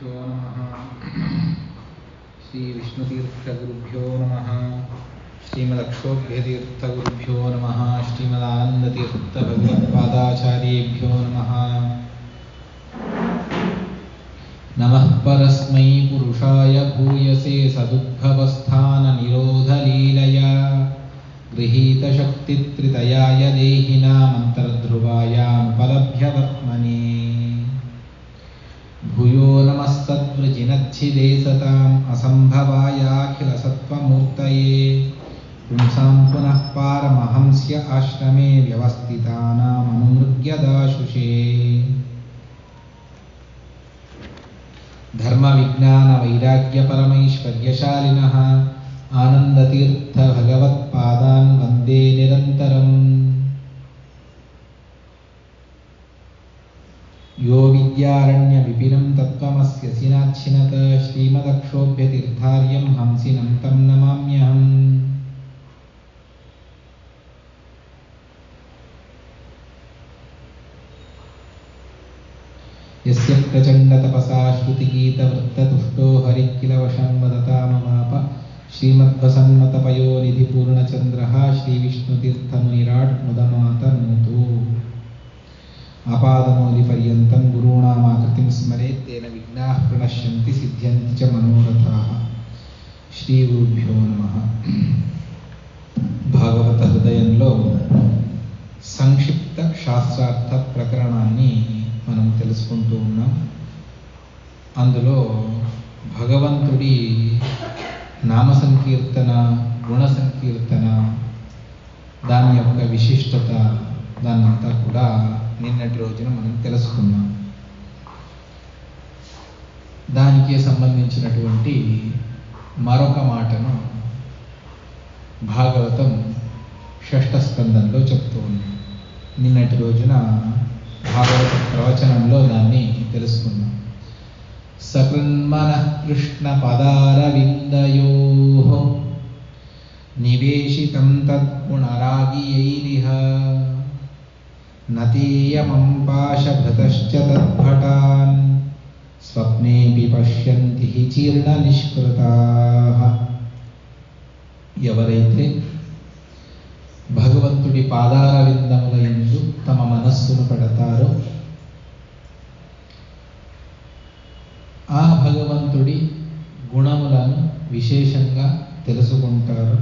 श्रीगुरुभ्यो नमः। श्रीविष्णुतीर्थगुरुभ्यो नमः। श्रीमदक्षोभ्यतीर्थगुरुभ्यो नमः। श्रीमदानन्दतीर्थभगवत्पादाचार्येभ्यो नमः। नमः परस्मै पुरुषाय भूयसे सदुद्भवस्थाननिरोधलीलया गृहीतशक्तित्रितयाय देहिनामन्तर्ध्रुवायामुपलभ्यवर्त्मने भूयो नमस्तद्वृजिनच्छिदे सताम् असम्भवायाखिलसत्त्वमूर्तये पुंसां पुनः पारमहंस्य आश्रमे व्यवस्थितानामनुमृग्यदाशुषे धर्मविज्ञानवैराग्यपरमैश्वर्यशालिनः आनन्दतीर्थभगवत्पादान् वन्दे निरन्तरम्। यो विद्यारण्यविपिनं तत्त्वमस्य सिनाच्छिनत श्रीमदक्षोभ्यतीर्थार्यं हंसिनं तं नमाम्यहम्। यस्य प्रचण्डतपसा श्रुतिगीतवृत्ततुष्टो हरिकिलवशं वदतामवाप श्रीमद्वसन्मतपयोनिधिपूर्णचन्द्रः श्रीविष्णुतीर्थमुनिराट् मुदमातनोतु। आपादमौलिपर्यन्तं गुरूणामाकृतिं स्मरेत् तेन विघ्नाः प्रणश्यन्ति सिद्ध्यन्ति च मनोरथाः। श्रीगुरुभ्यो नमः। భాగవత హృదయంలో సంక్షిప్త శాస్త్రార్థ ప్రకరణాన్ని మనం తెలుసుకుంటూ ఉన్నాం. అందులో భగవంతుడి నామ సంకీర్తన, గుణ సంకీర్తన, దాని యొక్క విశిష్టత, దాన్నంతా కూడా నిన్నటి రోజున మనం తెలుసుకున్నాం. దానికి సంబంధించినటువంటి మరొక మాటను భాగవతం 6వ స్కందంలో చెప్తూ ఉంది. నిన్నటి రోజున భాగవత ప్రవచనంలో దాన్ని తెలుసుకున్నాం. సకృన్మనః కృష్ణ పదారవిందయోః నివేశితం తద్గుణరాగియైరిహ నతీయమం పాశభృతశ్చ తద్భటాన్ స్వప్నేపి పశ్యంతి హి చీర్ణ నిష్కృతాః. ఎవరైతే భగవంతుడి పాదార విందముల యందు తమ మనస్సును పెడతారో, ఆ భగవంతుడి గుణములను విశేషంగా తెలుసుకుంటారు.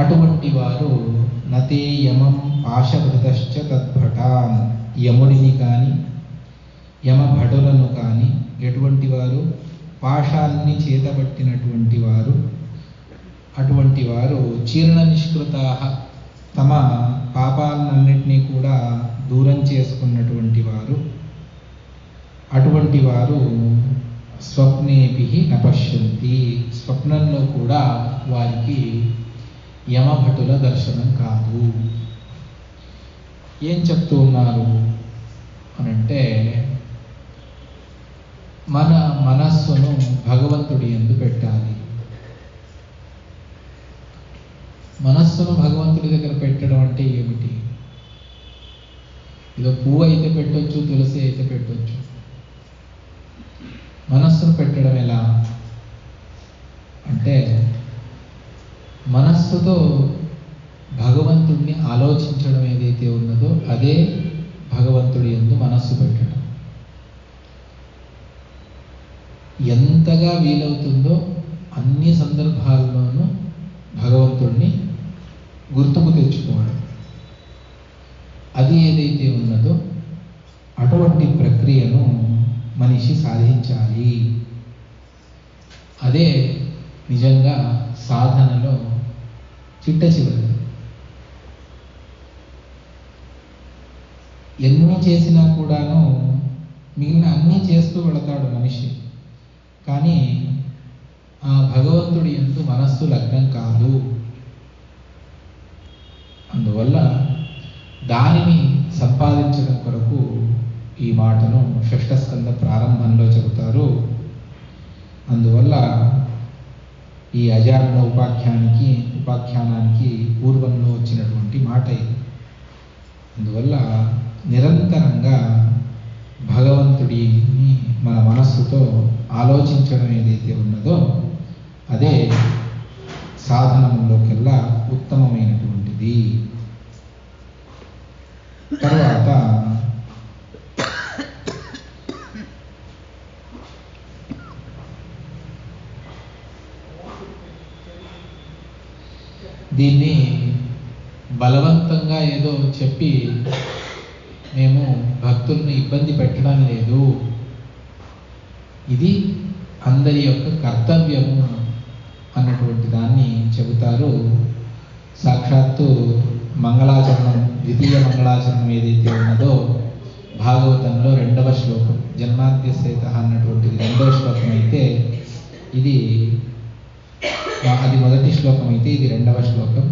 అటువంటి వారు నతే యమం పాశభృతశ్చ తద్భటాన్, యముడిని కానీ యమభటులను కానీ, ఎటువంటి వారు పాశాన్ని చేతబట్టినటువంటి వారు, అటువంటి వారు చీర్ణ నిష్కృతాః, తమ పాపాలన్నింటినీ కూడా దూరం చేసుకున్నటువంటి వారు, అటువంటి వారు స్వప్నేపి న పశ్యంతి, స్వప్నంలో కూడా వారికి యమభటుల దర్శనం కాదు. ఏం చెప్తూ ఉన్నారు అనంటే, మన మనస్సును భగవంతుడి యందు పెట్టాలి. మనస్సును భగవంతుడి దగ్గర పెట్టడం అంటే ఏమిటి? ఇదో పువ్వు అయితే పెట్టొచ్చు, తులసి అయితే పెట్టొచ్చు. మనస్సును పెట్టడం ఎలా అంటే, మనస్సుతో భగవంతుడిని ఆలోచించడం ఏదైతే ఉన్నదో అదే భగవంతుడి యందు మనస్సు పెట్టడం. ఎంతగా వీలవుతుందో అన్ని సందర్భాల్లోనూ భగవంతుడిని గుర్తుకు తెచ్చుకోవడం, అది ఏదైతే ఉన్నదో అటువంటి ప్రక్రియను మనిషి సాధించాలి. అదే నిజంగా సాధనలో చిట్ట చివరి. ఎన్ని చేసినా కూడాను మిగిలిన అన్నీ చేస్తూ వెళతాడు మనిషి, కానీ ఆ భగవంతుడి యందు మనస్సు లగ్నం కాదు. అందువల్ల దానిని సంపాదించడం కొరకు ఈ మాటను 6వ స్కంద ప్రారంభంలో చెబుతారు. అందువల్ల ఈ అజారణ ఉపాఖ్యానానికి పూర్వంలో వచ్చినటువంటి మాట ఇది. అందువల్ల నిరంతరంగా భగవంతుడిని మన మనస్సు మనస్సుతో ఆలోచించడం ఏదైతే ఉన్నదో అదే సాధనములోకెల్లా ఉత్తమమైనటువంటిది. తర్వాత దీన్ని బలవంతంగా ఏదో చెప్పి మేము భక్తుల్ని ఇబ్బంది పెట్టడం లేదు, ఇది అందరి యొక్క కర్తవ్యము అన్నటువంటి దాన్ని చెబుతారు. సాక్షాత్తు మంగళాచరణం, ద్వితీయ మంగళాచరణం ఏదైతే ఉన్నదో భాగవతంలో 2వ శ్లోకం, జన్మాద్యసేత అన్నటువంటిది 2వ శ్లోకం అయితే ఇది, అది మొదటి శ్లోకం అయితే ఇది 2వ శ్లోకం.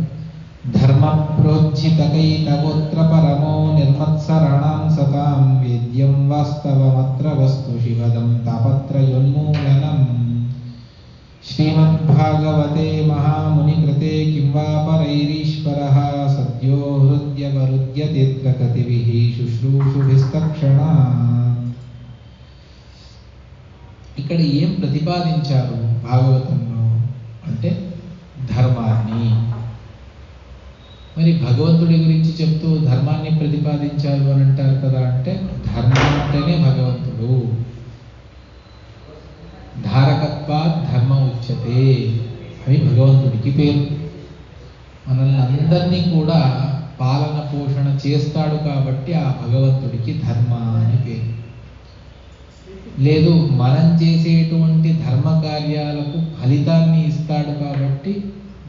ధర్మ ప్రోజ్జితకైతగోత్ర పరమో నిర్మత్సరాణాం సతాం వేద్యం వాస్తవమత్ర వస్తు శివదం తాపత్రయోన్మూలనం. శ్రీమద్భాగవతే మహామునికృతే కిం వా పరైరీశ్వరః సద్యో హృద్యవరుద్యతేత్ర కతిభిః శుశ్రూషుభిస్తక్షణాత్. ఇక్కడ ఏం ప్రతిపాదించారు భాగవతంలో అంటే ధర్మాన్ని. మరి భగవంతుడి గురించి చెప్తూ ధర్మాన్ని ప్రతిపాదించారు అని అంటారు కదా, అంటే ధర్మం అంటేనే భగవంతుడు. ధారకత్వాత్ ధర్మ ఉచ్యతే అని భగవంతుడికి పేరు. మనల్ని అందరినీ కూడా పాలన పోషణ చేస్తాడు కాబట్టి ఆ భగవంతుడికి ధర్మ అని పేరు. లేదు, మనం చేసేటువంటి ధర్మ కార్యాలకు ఫలితాన్ని ఇస్తాడు కాబట్టి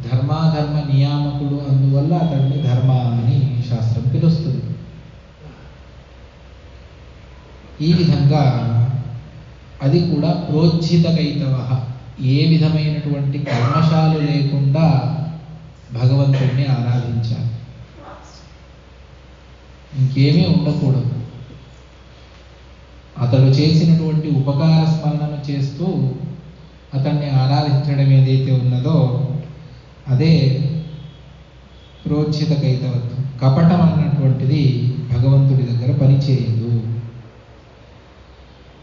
ధర్మాధర్మ నియామకుడు, అందువల్ల అతడిని ధర్మ అని శాస్త్రం పిలుస్తుంది. ఈ విధంగా అది కూడా ప్రోజ్జితకైతవ, ఏ విధమైనటువంటి కల్మషాలు లేకుండా భగవంతుడిని ఆరాధించాలి, ఇంకేమీ ఉండకూడదు. అతడు చేసినటువంటి ఉపకార స్మరణను చేస్తూ అతన్ని ఆరాధించడం ఏదైతే ఉన్నదో అదే ప్రోజ్జితకైతవత్వం. కపటం అన్నటువంటిది భగవంతుడి దగ్గర పనిచేయదు.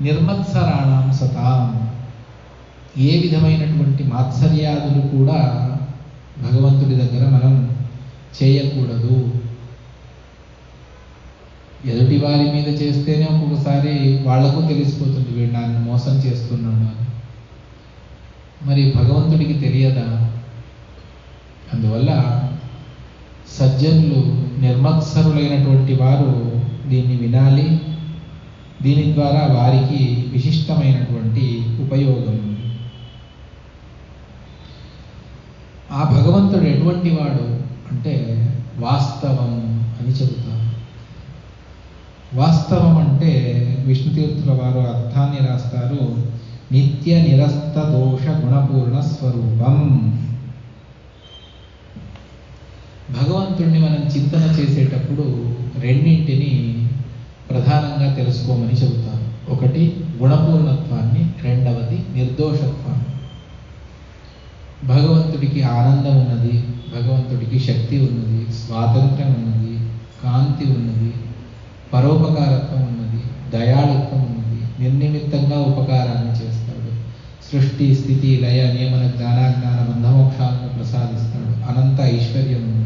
నిర్మత్సరాణాం సతాం, ఏ విధమైనటువంటి మాత్సర్యాదులు కూడా భగవంతుడి దగ్గర మనం చేయకూడదు. ఎదుటి వారి మీద చేస్తేనే ఒక్కొక్కసారి వాళ్లకు తెలిసిపోతుంది వీడు నన్ను మోసం చేస్తున్నాడు అని. మరి భగవంతుడికి తెలియదా? అందువల్ల సజ్జనులు, నిర్మత్సరులైనటువంటి వారు దీన్ని వినాలి. దీని ద్వారా వారికి విశిష్టమైనటువంటి ఉపయోగం. ఆ భగవంతుడు ఎటువంటి వాడు అంటే వాస్తవం అని చెబుతారు. వాస్తవం అంటే విష్ణుతీర్థుల వారు అర్థాన్ని రాస్తారు, నిత్య నిరస్త దోష గుణపూర్ణ స్వరూపం. భగవంతుడిని మనం చింతన చేసేటప్పుడు రెండింటిని ప్రధానంగా తెలుసుకోమని చెబుతారు. ఒకటి గుణపూర్ణత్వాన్ని, రెండవది నిర్దోషత్వాన్ని. భగవంతుడికి ఆనందం ఉన్నది, భగవంతుడికి శక్తి ఉన్నది, స్వాతంత్ర్యం ఉన్నది, కాంతి ఉన్నది, పరోపకారత్వం ఉన్నది, దయాళుత్వం ఉన్నది, నిర్నిమిత్తంగా ఉపకారాన్ని చేస్తాడు, సృష్టి స్థితి లయ నియమన జ్ఞానాజ్ఞాన బంధమోక్షాలను ప్రసాదిస్తాడు, అనంత ఐశ్వర్యం ఉన్నది,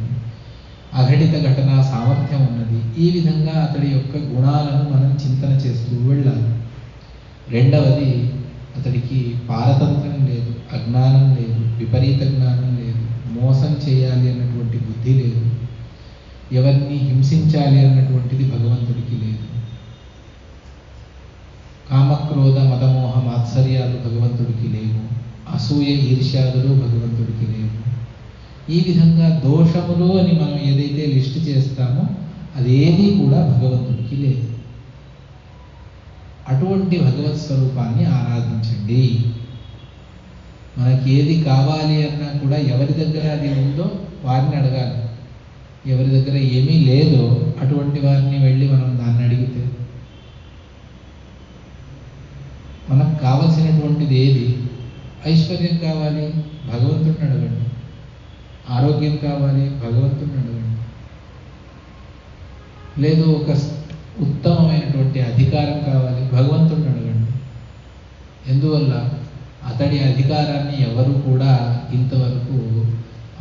అఘటిత ఘటన సామర్థ్యం ఉన్నది. ఈ విధంగా అతడి యొక్క గుణాలను మనం చింతన చేస్తూ వెళ్ళాలి. రెండవది, అతడికి పారతంత్రం లేదు, అజ్ఞానం లేదు, విపరీత జ్ఞానం లేదు, మోసం చేయాలి అన్నటువంటి బుద్ధి లేదు, ఎవరిని హింసించాలి అన్నటువంటిది భగవంతుడికి లేదు, కామక్రోధ మదమోహ మాత్సర్యాలు భగవంతుడికి లేవు, అసూయ ఈర్ష్యాదులు భగవంతుడికి లేవు. ఈ విధంగా దోషములు అని మనం ఏదైతే లిస్ట్ చేస్తామో అదేది కూడా భగవంతుడికి లేదు. అటువంటి భగవత్ స్వరూపాన్ని ఆరాధించండి. మనకి ఏది కావాలి అన్నా కూడా ఎవరి దగ్గర అది ఉందో వారిని అడగాలి. ఎవరి దగ్గర ఏమీ లేదో అటువంటి వారిని వెళ్ళి మనం దాన్ని అడిగితే, మనకు కావలసినటువంటిది ఏది? ఐశ్వర్యం కావాలి, భగవంతుడిని అడగండి. ఆరోగ్యం కావాలి, భగవంతుడిని అడగండి. లేదు, ఒక ఉత్తమమైనటువంటి అధికారం కావాలి, భగవంతుడిని అడగండి. ఎందువల్ల అతడి అధికారాన్ని ఎవరు కూడా ఇంతవరకు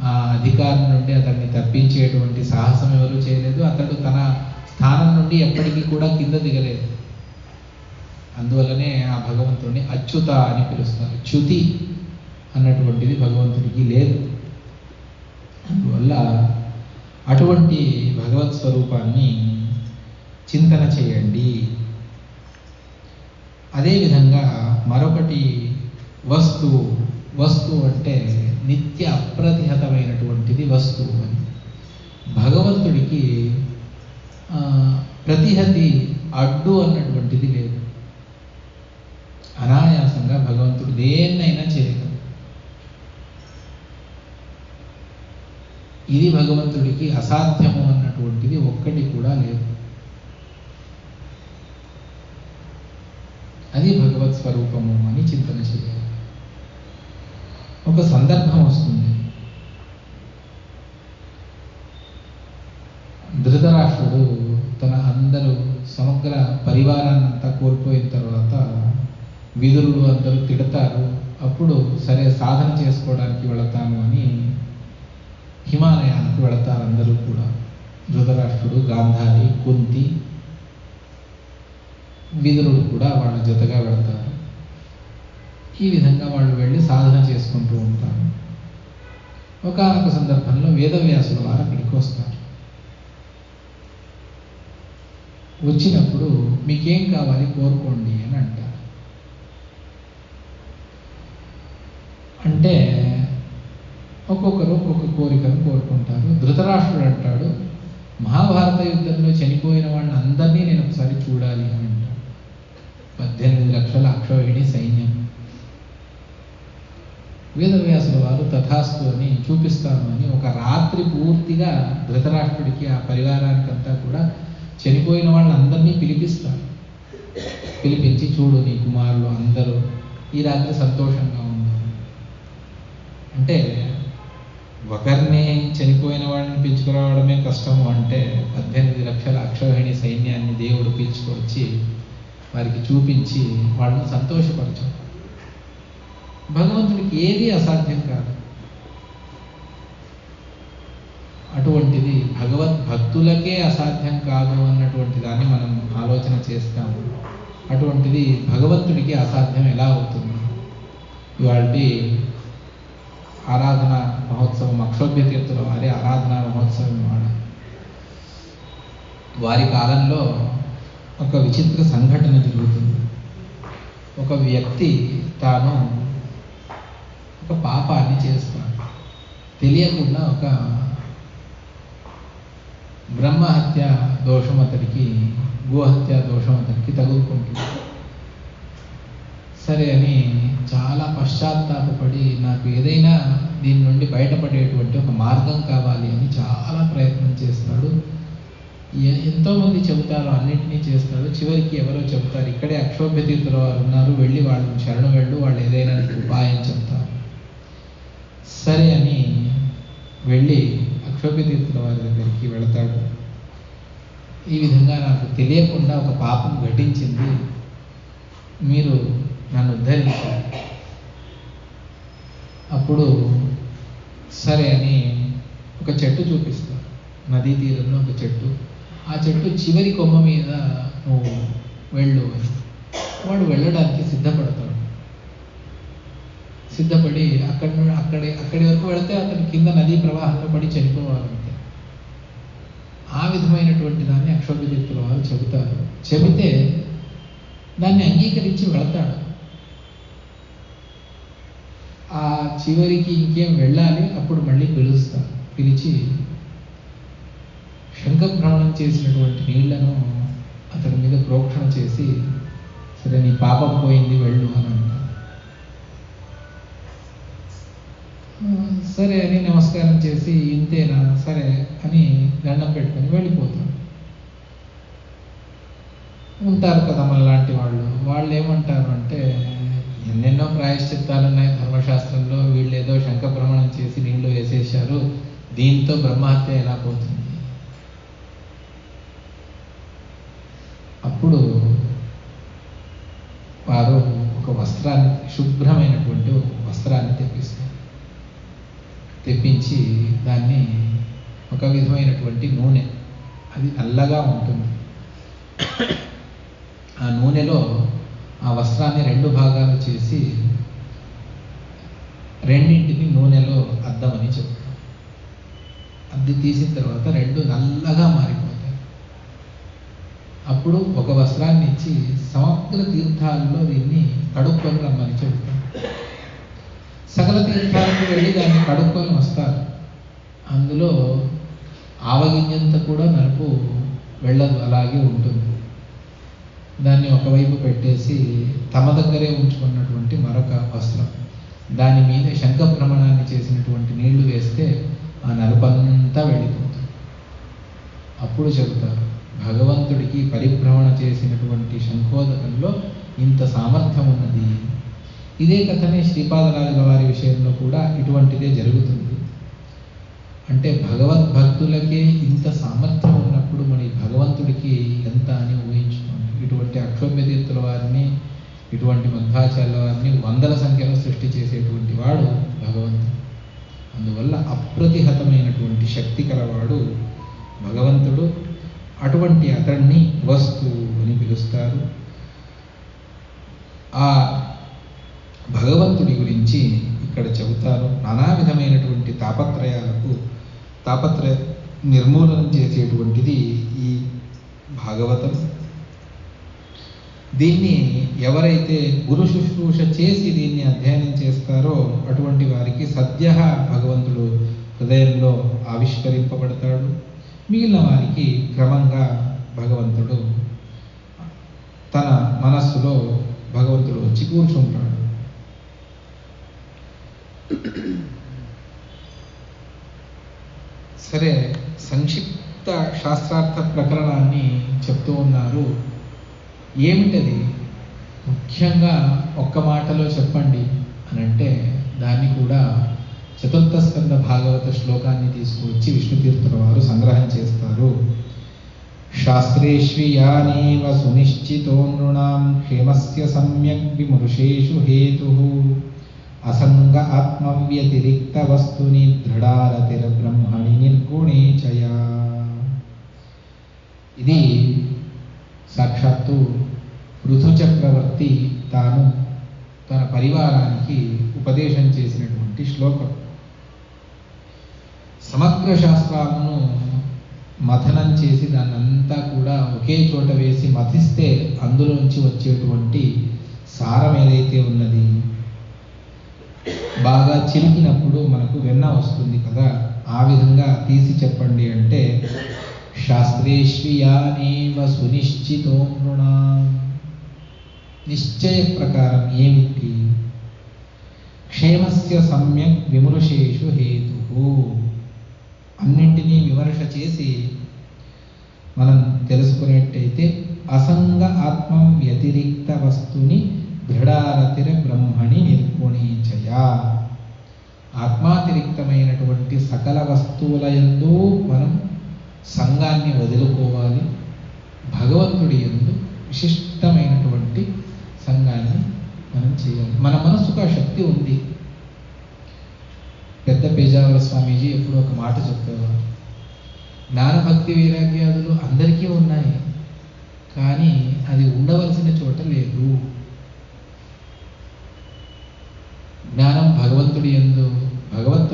ఆ అధికారం నుండి అతన్ని తప్పించేటువంటి సాహసం ఎవరు చేయలేదు. అతడు తన స్థానం నుండి ఎప్పటికీ కూడా కింద దిగలేదు. అందువల్లనే ఆ భగవంతుడిని అచ్యుత అని పిలుస్తారు. చ్యుతి అన్నటువంటిది భగవంతుడికి లేదు. అందువల్ల అటువంటి భగవత్ స్వరూపాన్ని చింతన చేయండి. అదేవిధంగా మరొకటి వస్తువు అంటే నిత్య అప్రతిహతమైనటువంటిది వస్తువు అని. భగవంతుడికి ప్రతిహతి అడ్డు అన్నటువంటిది లేదు. అనాయాసంగా భగవంతుడు దేన్నైనా చేయగలడు. ఇది భగవంతుడికి అసాధ్యము అన్నటువంటిది ఒక్కటి కూడా లేదు. అది భగవత్ స్వరూపము అని చింతన చేయాలి. ఒక సందర్భం వస్తుంది. ధృతరాష్ట్రుడు తన అందరూ సమగ్ర పరివారాన్నంతా కోల్పోయిన తర్వాత విదురుడు అందరూ తిడతారు. అప్పుడు సరే సాధన చేసుకోవడానికి వెళతాను అని హిమాలయానికి వెళతారు అందరూ కూడా. ధృతరాష్ట్రుడు, గాంధారి, కుంతి, విదురుడు కూడా వాళ్ళ జతగా వెళతారు. ఈ విధంగా వాళ్ళు వెళ్ళి సాధన చేసుకుంటూ ఉంటారు. ఒకానొక సందర్భంలో వేదవ్యాసుల వారు అక్కడికి వస్తారు. వచ్చినప్పుడు మీకేం కావాలి కోరుకోండి అని అంటారు. అంటే ఒక్కొక్కరు ఒక్కొక్క కోరికను కోరుకుంటారు. ధృతరాష్ట్రుడు అంటాడు, మహాభారత యుద్ధంలో చనిపోయిన వాళ్ళని అందరినీ నేను ఒకసారి చూడాలి అని అంటాడు. 18 లక్షల అక్షౌహిణి సైన్యం. వేదవ్యాసుల వారు తథాస్తు అని చూపిస్తాను అని ఒక రాత్రి పూర్తిగా ధృతరాష్ట్రుడికి ఆ పరివారానికంతా కూడా చనిపోయిన వాళ్ళందరినీ పిలిపిస్తారు. పిలిపించి చూడు నీ కుమారులు అందరూ ఈ రాత్రి సంతోషంగా ఉన్నారు. అంటే ఒకరిని చనిపోయిన వాళ్ళని పిలుచుకురావడమే కష్టము అంటే 18 లక్షల అక్షౌహిణి సైన్యాన్ని దేవుడు పిలుచుకొచ్చి వారికి చూపించి వాళ్ళని సంతోషపరచాడు. భగవంతుడికి ఏది అసాధ్యం కాదు. అటువంటిది భగవద్భక్తులకే అసాధ్యం కాదు అన్నటువంటి దాన్ని మనం ఆలోచన చేస్తాము. అటువంటిది భగవంతుడికి అసాధ్యం ఎలా అవుతుంది? ఇవాళ ఆరాధన మహోత్సవం, అక్షోభ్య తీర్థుల వారి ఆరాధన మహోత్సవం వారి కాలంలో ఒక విచిత్ర సంఘటన జరుగుతుంది. ఒక వ్యక్తి తాను ఒక పాపాన్ని చేస్తాడు. తెలియకుండా ఒక బ్రహ్మహత్య దోషం అతడికి, గోహత్య దోషం అతడికి తగులుకుంటుంది. సరే అని చాలా పశ్చాత్తాపపడి నాకు ఏదైనా దీని నుండి బయటపడేటువంటి ఒక మార్గం కావాలి అని చాలా ప్రయత్నం చేస్తాడు. ఎంతోమంది చెబుతారు, అన్నింటినీ చేస్తాడు. చివరికి ఎవరో చెబుతారు, ఇక్కడే అక్షోభ్య తీర్థుల వారు ఉన్నారు, వెళ్ళి వాళ్ళని శరణు వెళ్ళు, వాళ్ళు ఏదైనా ఉపాయం చెప్తారు. సరే అని వెళ్ళి అక్షోభ్య తీర్థుల వారి దగ్గరికి వెళతాడు. ఈ విధంగా నాకు తెలియకుండా ఒక పాపం ఘటించింది, మీరు నన్ను ఉద్ధరించాలి. అప్పుడు సరే అని ఒక చెట్టు చూపిస్తారు. నదీ తీరంలో ఒక చెట్టు. ఆ చెట్టు చివరి కొమ్మ మీద నువ్వు వెళ్ళు అని. వాడు వెళ్ళడానికి సిద్ధపడతాడు. సిద్ధపడి అక్కడి వరకు వెళితే అతని కింద నదీ ప్రవాహంలో పడి చనిపోవాలంటే. ఆ విధమైనటువంటి దాన్ని అక్షోభ్య తీర్థుల వారు చెబుతారు. చెబితే దాన్ని అంగీకరించి వెళతాడు. ఆ చివరికి ఇంకేం వెళ్ళాలి, అప్పుడు మళ్ళీ పిలుస్తారు. పిలిచి శంఖభ్రమణం చేసినటువంటి నీళ్లను అతని మీద ప్రోక్షణ చేసి, సరే నీ పాపం పోయింది వెళ్ళు అని అంటారు. సరే అని నమస్కారం చేసి, ఇంతేనా సరే అని దండం పెట్టుకొని వెళ్ళిపోతారు. ఉంటారు కదా మనలాంటి వాళ్ళు ఏమంటారు అంటే, ఎన్నెన్నో ప్రాయశ్చిత్తాలు ఉన్నాయి ధర్మశాస్త్రంలో, వీళ్ళు ఏదో శంఖభ్రమణం చేసి నీళ్లు వేసేశారు, దీంతో బ్రహ్మహత్య ఎలా పోతుంది? అప్పుడు వారు ఒక వస్త్రం వస్త్రాన్ని, శుభ్రమైనటువంటి ఒక వస్త్రాన్ని తెప్పిస్తారు. తెప్పించి దాన్ని ఒక విధమైనటువంటి నూనె, అది నల్లగా ఉంటుంది. ఆ నూనెలో ఆ వస్త్రాన్ని 2 భాగాలు చేసి రెండింటిని నూనెలో అద్దమని చెప్తారు. అద్ది తీసిన తర్వాత 2 నల్లగా మారిపోతాయి. అప్పుడు ఒక వస్త్రాన్ని ఇచ్చి సమగ్ర తీర్థాల్లో దీన్ని కడుక్కొని రమ్మని చెప్తారు. సకల తీర్థాలకు వెళ్ళి దాన్ని కడుక్కొని వస్తారు. అందులో ఆవగింజంత కూడా నలుపు వెళ్ళదు, అలాగే ఉంటుంది. దాన్ని ఒకవైపు పెట్టేసి తమ దగ్గరే ఉంచుకున్నటువంటి మరొక వస్త్రం, దాని మీద శంఖభ్రమణాన్ని చేసినటువంటి నీళ్లు వేస్తే ఆ నలుపంతా వెళ్ళిపోతుంది. అప్పుడు చెబుతారు, భగవంతుడికి పరిభ్రమణ చేసినటువంటి శంఖోదకంలో ఇంత సామర్థ్యం ఉన్నది. ఇదే కథనే శ్రీపాదరాజుల వారి విషయంలో కూడా ఇటువంటిదే జరుగుతుంది. అంటే భగవద్భక్తులకే ఇంత సామర్థ్యం ఉన్నప్పుడు మరి భగవంతుడికి ఎంత అని ఊహించుకోండి. ఇటువంటి అక్షోభ్య తీర్థుల వారిని, ఇటువంటి మధ్వాచార్యుల వారిని వందల సంఖ్యలో సృష్టి చేసేటువంటి వాడు భగవంతుడు. అందువల్ల అప్రతిహతమైనటువంటి శక్తి కలవాడు భగవంతుడు. అటువంటి అతన్ని వస్తు అని పిలుస్తారు. ఆ భగవంతుడి గురించి ఇక్కడ చెబుతారు. నానా విధమైనటువంటి తాపత్రయ నిర్మూలనం చేసేటువంటిది ఈ భాగవతం. దీన్ని ఎవరైతే గురు శుశ్రూష చేసి దీన్ని అధ్యయనం చేస్తారో అటువంటి వారికి సద్య భగవంతుడు హృదయంలో ఆవిష్కరింపబడతాడు. మిగిలిన వారికి క్రమంగా భగవంతుడు తన మనస్సులో భగవంతుడు వచ్చి కూర్చుంటాడు. సరే, సంక్షిప్త శాస్త్రార్థ ప్రకరణాన్ని చెప్తూ ఉన్నారు. ఏమిటది? ముఖ్యంగా ఒక్క మాటలో చెప్పండి అని అంటే దాన్ని కూడా చతుర్థ స్కంద భాగవత శ్లోకాన్ని తీసుకువచ్చి విష్ణుతీర్థుల వారు సంగ్రహం చేస్తారు. శాస్త్రేష్వియానేవ సునిశ్చితో నృణాం క్షేమస్య సమ్యక్ విమృశేషు హేతుః అసంగ ఆత్మవ్యతిరిక్త వస్తుని దృఢారతిర బ్రహ్మణి నిర్గుణే చయా. ఇది సాక్షాత్తు పృథు చక్రవర్తి తాను తన పరివారానికి ఉపదేశం చేసినటువంటి శ్లోకం. సమగ్ర శాస్త్రాలను మథనం చేసి దాన్నంతా కూడా ఒకే చోట వేసి మథిస్తే అందులోంచి వచ్చేటువంటి సారం ఏదైతే ఉన్నది, బాగా చిలికినప్పుడు మనకు వెన్న వస్తుంది కదా, ఆ విధంగా తీసి చెప్పండి అంటే శాస్త్రేష్వియానేవ సునిశ్చితో నృణాం. నిశ్చయ ప్రకారం ఏమిటి? క్షేమస్య సమ్యక్ విమృశేషు హేతుః. అన్నింటినీ విమర్శ చేసి మనం తెలుసుకునేట్టయితే అసంగ ఆత్మం వ్యతిరిక్త వస్తుని దృఢారతిర బ్రహ్మణి నిర్గుణీచయా. ఆత్మాతిరిక్తమైనటువంటి సకల వస్తువుల యందు మనం సంఘాన్ని వదులుకోవాలి. భగవంతుడి యందు విశిష్టమైనటువంటి సంఘాన్ని మనం చేయాలి. మన మనసుకు ఆ శక్తి ఉంది. పెద్ద పేజావర స్వామీజీ ఎప్పుడు ఒక మాట చెప్పేవారు, జ్ఞానభక్తి వైరాగ్యాదులు అందరికీ ఉన్నాయి, కానీ అది ఉండవలసిన చోట లేదు. జ్ఞానం భగవంతుడి యందు, భగవత్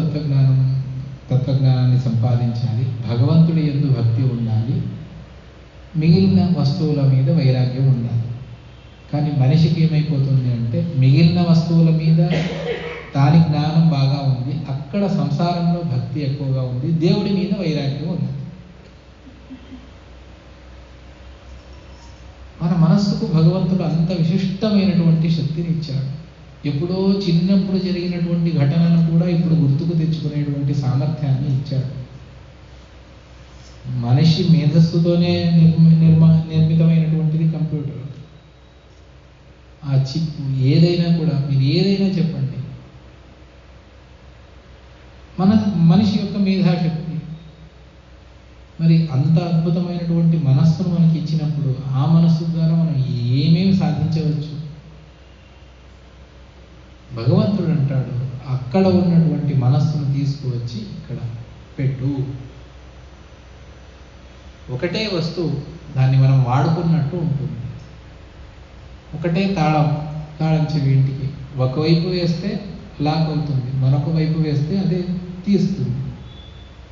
తత్వజ్ఞానాన్ని సంపాదించాలి, భగవంతుడి యందు భక్తి ఉండాలి, మిగిలిన వస్తువుల మీద వైరాగ్యం ఉండాలి. కానీ మనిషికి ఏమైపోతుంది అంటే మిగిలిన వస్తువుల మీద దాని జ్ఞానం బాగా ఉంది, అక్కడ సంసారంలో భక్తి ఎక్కువగా ఉంది, దేవుడి మీద వైరాగ్యం ఉంది. మన మనస్సుకు భగవంతుడు అంత విశిష్టమైనటువంటి శక్తిని ఇచ్చాడు. ఎప్పుడో చిన్నప్పుడు జరిగినటువంటి ఘటనను కూడా ఇప్పుడు గుర్తుకు తెచ్చుకునేటువంటి సామర్థ్యాన్ని ఇచ్చాడు. మనిషి మేధస్సుతోనే నిర్మితమైనటువంటిది కంప్యూటర్. ఆ చిప్ ఏదైనా కూడా, మీరు ఏదైనా చెప్పండి, మనిషి యొక్క మేధాశక్తి. మరి అంత అద్భుతమైనటువంటి మనస్సును మనకి ఇచ్చినప్పుడు ఆ మనస్సు ద్వారా మనం ఏమేమి సాధించవచ్చు. భగవంతుడు అంటాడు, అక్కడ ఉన్నటువంటి మనస్సును తీసుకువచ్చి ఇక్కడ పెట్టు. ఒకటే వస్తువు, దాన్ని మనం వాడుకున్నట్టు ఉంటుంది. ఒకటే తాళం చెవి ఇంటికి, ఒకవైపు వేస్తే లాక్ అవుతుంది, మరొక వైపు వేస్తే అదే తీస్తుంది.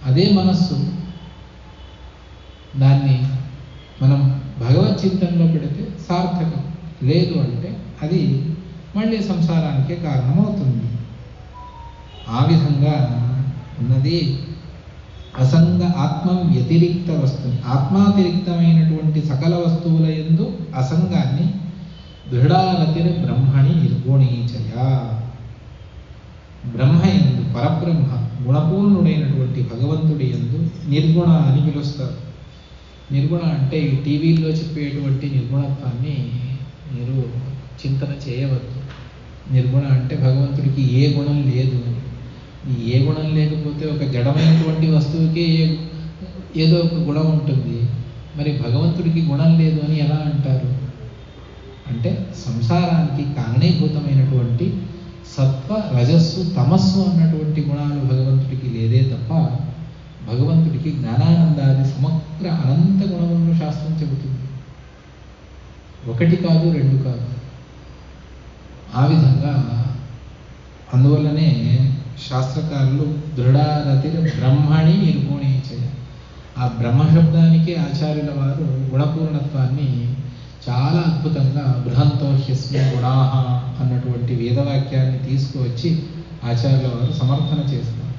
అదే మనస్సు. దాన్ని మనం భగవత్ చింతనలో పెడితే సార్థకం, లేదు అంటే అది మళ్ళీ సంసారానికే కారణమవుతుంది. ఆ విధంగా ఉన్నది అసంగ ఆత్మ వ్యతిరిక్త వస్తువు. ఆత్మాతిరిక్తమైనటువంటి సకల వస్తువుల యందు అసంగాన్ని దృఢారతిర బ్రహ్మణి నిర్గుణీచయ. బ్రహ్మ యందు, పరబ్రహ్మ గుణపూర్ణుడైనటువంటి భగవంతుడి యందు నిర్గుణ అని పిలుస్తారు. నిర్గుణ అంటే ఈ టీవీల్లో చెప్పేటువంటి నిర్గుణత్వాన్ని మీరు చింతన చేయవద్దు. నిర్గుణ అంటే భగవంతుడికి ఏ గుణం లేదు అని. ఏ గుణం లేకపోతే ఒక జడమైనటువంటి వస్తువుకి ఏదో ఒక గుణం ఉంటుంది, మరి భగవంతుడికి గుణం లేదు అని ఎలా అంటారు? అంటే సంసారానికి కారణీభూతమైనటువంటి సత్వ, రజస్సు, తమస్సు అన్నటువంటి గుణాలు భగవంతుడికి లేదే తప్ప భగవంతుడికి జ్ఞానానందాది సమగ్ర అనంత గుణములను శాస్త్రం చెబుతుంది. ఒకటి కాదు, రెండు కాదు. ఆ విధంగా అందువల్లనే శాస్త్రకారులు దృఢారతిర బ్రహ్మణి నిర్గుణీచయ. ఆ బ్రహ్మశబ్దానికి ఆచార్యుల వారు గుణపూర్ణత్వాన్ని చాలా అద్భుతంగా బృహంతో హ్యస్మి గుణాహ అన్నటువంటి వేదవాక్యాన్ని తీసుకువచ్చి ఆచార్యుల వారు సమర్థన చేస్తారు.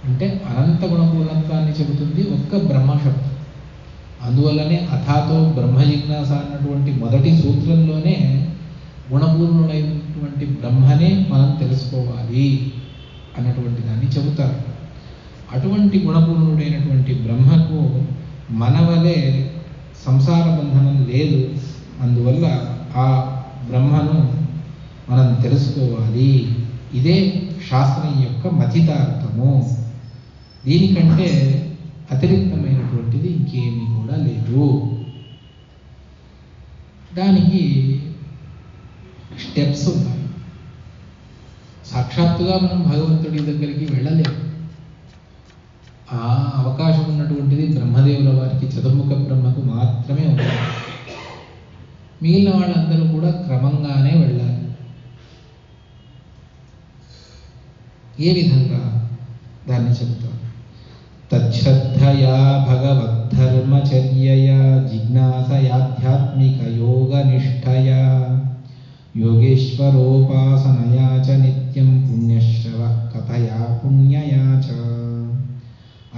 అంటే అనంత గుణపూర్ణత్వాన్ని చెబుతుంది ఒక్క బ్రహ్మశబ్దం. అందువల్లనే అథాతో బ్రహ్మ జిజ్ఞాస అన్నటువంటి మొదటి సూత్రంలోనే గుణపూర్ణుడైనటువంటి బ్రహ్మనే మనం తెలుసుకోవాలి అన్నటువంటి దాన్ని చెబుతారు. అటువంటి గుణపూర్ణుడైనటువంటి బ్రహ్మకు మనవలే సంసార బంధనం లేదు. అందువల్ల ఆ బ్రహ్మను మనం తెలుసుకోవాలి. ఇదే శాస్త్రం యొక్క మథితార్థము. దీనికంటే అతిరిక్తమైనటువంటిది ఇంకేమీ కూడా లేదు. దానికి స్టెప్స్ ఉన్నాయి. సాక్షాత్తుగా మనం భగవంతుడి దగ్గరికి వెళ్ళలేము. ఆ అవకాశం ఉన్నటువంటిది బ్రహ్మదేవుల వారికి, చతుర్ముఖ బ్రహ్మకు మాత్రమే ఉంది. మిగిలిన వాళ్ళందరూ కూడా క్రమంగానే వెళ్ళాలి. ఏ విధంగా దాన్ని చెబుతారు? తచ్ఛ్రద్ధయా భగవద్ధర్మచర్యయా జిజ్ఞాసయాధ్యాత్మిక యోగ నిష్ఠయా యోగేశ్వరోపాసనయా చ నిత్యం పుణ్యశ్రవ కథయా పుణ్యయా చ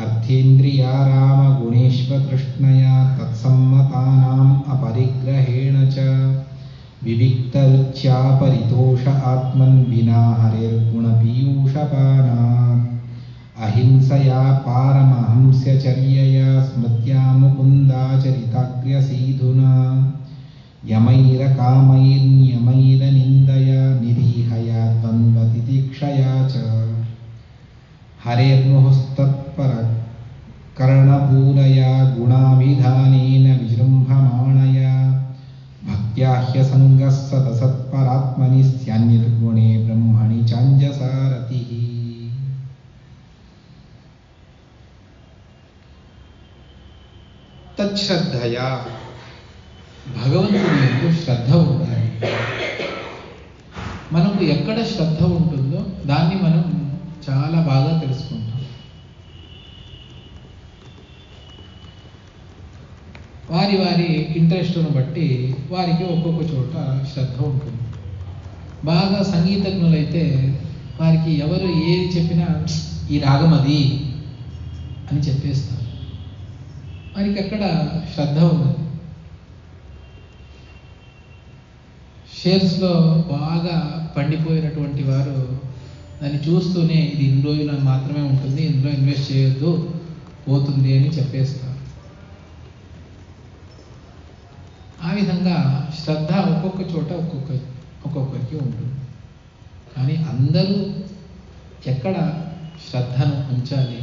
అర్థేంద్రియారామ గుణేశ్వతృష్ణయా తత్సమ్మతానాం అపరిగ్రహేణ చ వివిక్తరుచ్యా పరితోష ఆత్మన్ వినా హరేర్గుణపీయూషపానాత్ అహింసయా పారమహంస్యచర్యయా స్మృత్యా ముకుందాచరితాగ్ర్యసీధునా యమైరకామైర్నియమైరనిందయా నిరీహయా ద్వంద్వతితిక్షయా చ హరేర్ముహుస్తత్పర కర్ణపూరయా గుణాభిధానేన విజృంభమాణయా భక్త్యా హ్యసంగః సదసత్పరాత్మని స్యాన్నిర్గుణే బ్రహ్మణి చాంజసారతిః. తచ్శ్రద్ధయా, భగవంతుని యందు శ్రద్ధ ఉండాలి. మనకు ఎక్కడ శ్రద్ధ ఉంటుందో దాన్ని మనం చాలా బాగా తెలుసుకుంటాం. వారి వారి ఇంట్రెస్ట్ను బట్టి వారికి ఒక్కొక్క చోట శ్రద్ధ ఉంటుంది. బాగా సంగీతజ్ఞులైతే వారికి ఎవరు ఏది చెప్పినా ఈ రాగం అది అని చెప్పేస్తారు. వారికి అక్కడ శ్రద్ధ ఉన్నది. షేర్స్లో బాగా పండిపోయినటువంటి వారు దాన్ని చూస్తూనే ఇది ఇన్ని రోజులు మాత్రమే ఉంటుంది, ఇందులో ఇన్వెస్ట్ చేయొద్దు, పోతుంది అని చెప్పేస్తారు. ఆ విధంగా శ్రద్ధ ఒక్కొక్క చోట ఒక్కొక్కరికి ఉంటుంది. కానీ అందరూ ఎక్కడ శ్రద్ధను ఉంచాలి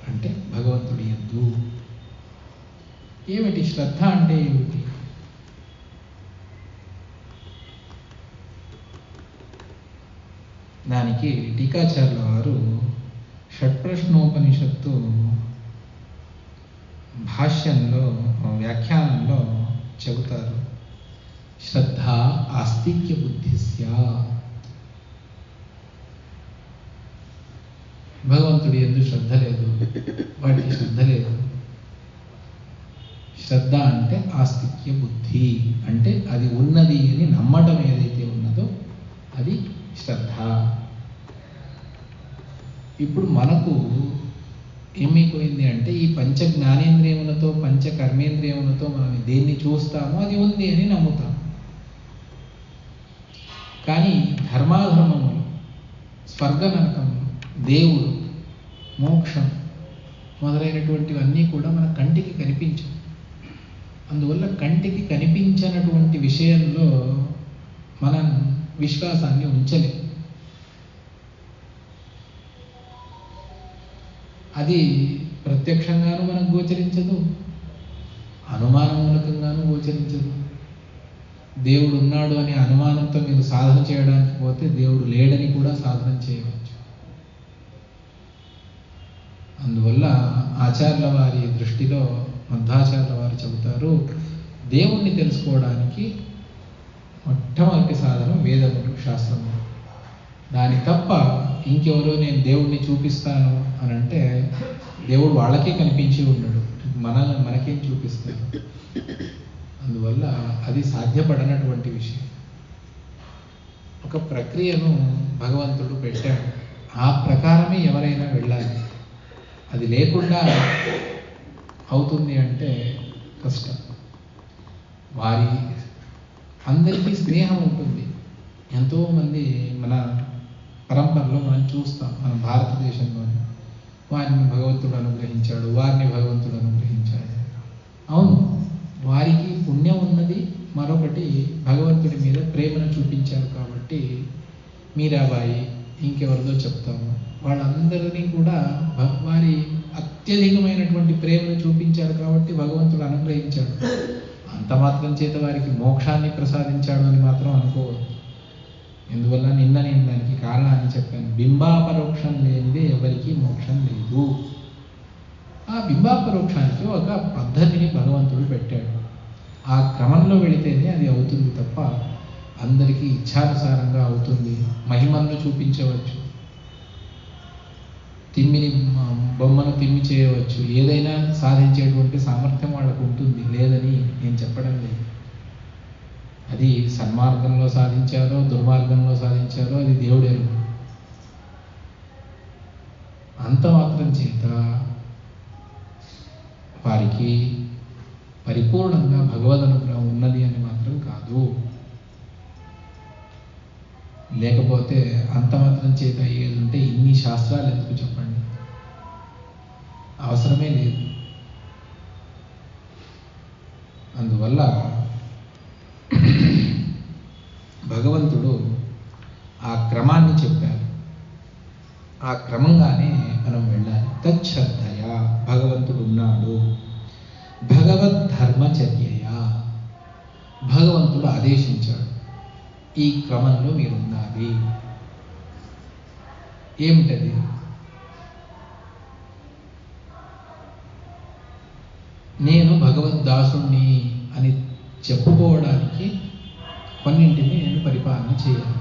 అంటే భగవంతుడి యందు. ఏమిటి శ్రద్ధ అంటే ఏమిటి? దానికి టీకాచార్యుల వారు షట్ప్రశ్నోపనిషత్తు భాష్యంలో వ్యాఖ్యానంలో చెబుతారు. శ్రద్ధ ఆస్తిక్య బుద్ధిస్య. భగవంతుడి యందు శ్రద్ధ లేదు, వాటికి శ్రద్ధ లేదు. శ్రద్ధ అంటే ఆస్తిక్య బుద్ధి, అంటే అది ఉన్నది అని నమ్మటం ఏదైతే ఉన్నదో అది శ్రద్ధ. ఇప్పుడు మనకు ఏమైపోయింది అంటే ఈ పంచ జ్ఞానేంద్రియములతో పంచ కర్మేంద్రియములతో మనం దేన్ని చూస్తామో అది ఉంది అని నమ్ముతాం. కానీ ధర్మాధర్మములు, స్వర్గ నరకములు, దేవుడు, మోక్షం మొదలైనటువంటివన్నీ కూడా మన కంటికి కనిపించవు. అందువల్ల కంటికి కనిపించినటువంటి విషయంలో మనం విశ్వాసాన్ని ఉంచలేం. అది ప్రత్యక్షంగానూ మనకు గోచరించదు, అనుమానం మూలకంగానూ గోచరించదు. దేవుడు ఉన్నాడు అనే అనుమానంతో మీరు సాధన చేయడానికి పోతే దేవుడు లేడని కూడా సాధన చేయవచ్చు. అందువల్ల ఆచార్యుల వారి దృష్టిలో మధ్వాచార్యుల వారు చెబుతారు, దేవుణ్ణి తెలుసుకోవడానికి మొట్టమొదటి సాధనం వేదములు, శాస్త్రములు. దాని తప్ప ఇంకెవరో నేను దేవుణ్ణి చూపిస్తాను అని అంటే దేవుడు వాళ్ళకే కనిపించి ఉండడు, మనకేం చూపిస్తాడు. అందువల్ల అది సాధ్యపడనటువంటి విషయం. ఒక ప్రక్రియను భగవంతుడు పెట్టాడు, ఆ ప్రకారమే ఎవరైనా వెళ్ళాలి. అది లేకుండా అవుతుంది అంటే కష్టం. వారి అందరికీ స్నేహం ఉంటుంది. ఎంతోమంది మన పరంపరలో మనం చూస్తాం, మన భారతదేశంలోని వారిని భగవంతుడు అనుగ్రహించాడు, వారిని భగవంతుడు అనుగ్రహించాడు. అవును, వారికి పుణ్యం ఉన్నది, మరొకటి భగవంతుడి మీద ప్రేమను చూపించారు. కాబట్టి మీరాబాయి ఇంకెవరిదో చెప్తాము, వాళ్ళందరినీ కూడా వారి అత్యధికమైనటువంటి ప్రేమను చూపించారు కాబట్టి భగవంతుడు అనుగ్రహించాడు. అంత మాత్రం చేత వారికి మోక్షాన్ని ప్రసాదించాడు అని మాత్రం అనుకోవద్దు. ఎందువల్ల నిన్న నేను దానికి కారణాన్ని చెప్పాను. బింబాపరోక్షం లేనిదే ఎవరికి మోక్షం లేదు. ఆ బింబాపరోక్షానికి ఒక పద్ధతిని భగవంతుడు పెట్టాడు. ఆ క్రమంలో వెళితేనే అది అవుతుంది తప్ప అందరికీ ఇచ్ఛానుసారంగా అవుతుంది. మహిమను చూపించవచ్చు, తిమ్మిని బొమ్మను తిమ్మి చేయవచ్చు, ఏదైనా సాధించేటువంటి సామర్థ్యం వాళ్ళకు ఉంటుంది, లేదని నేను చెప్పడం లేదు. అది సన్మార్గంలో సాధించారో దుర్మార్గంలో సాధించారో అది దేవుడే. అంత మాత్రం చేత వారికి పరిపూర్ణంగా భగవద్ అనుగ్రహం ఉన్నది అని మాత్రం కాదు. లేకపోతే అంత మాత్రం చేత అయ్యేది ఉంటే ఇన్ని శాస్త్రాలు ఎందుకు చెప్పండి, అవసరమే లేదు. అందువల్ల భగవంతుడు ఆ క్రమాన్ని చెప్పారు, ఆ క్రమంగానే మనం వెళ్ళాలి. తచ్ఛ్రద్ధయ, భగవంతుడు ఉన్నాడు. భగవద్ ధర్మచర్యయ, భగవంతుడు ఆదేశించాడు, ఈ క్రమంలో మీరు ఉండాలి. ఏమిటది? నేను భగవద్దాసుణ్ణి అని చెప్పుకోవడానికి కొన్నింటిని నేను పరిపాలన చేయాలి.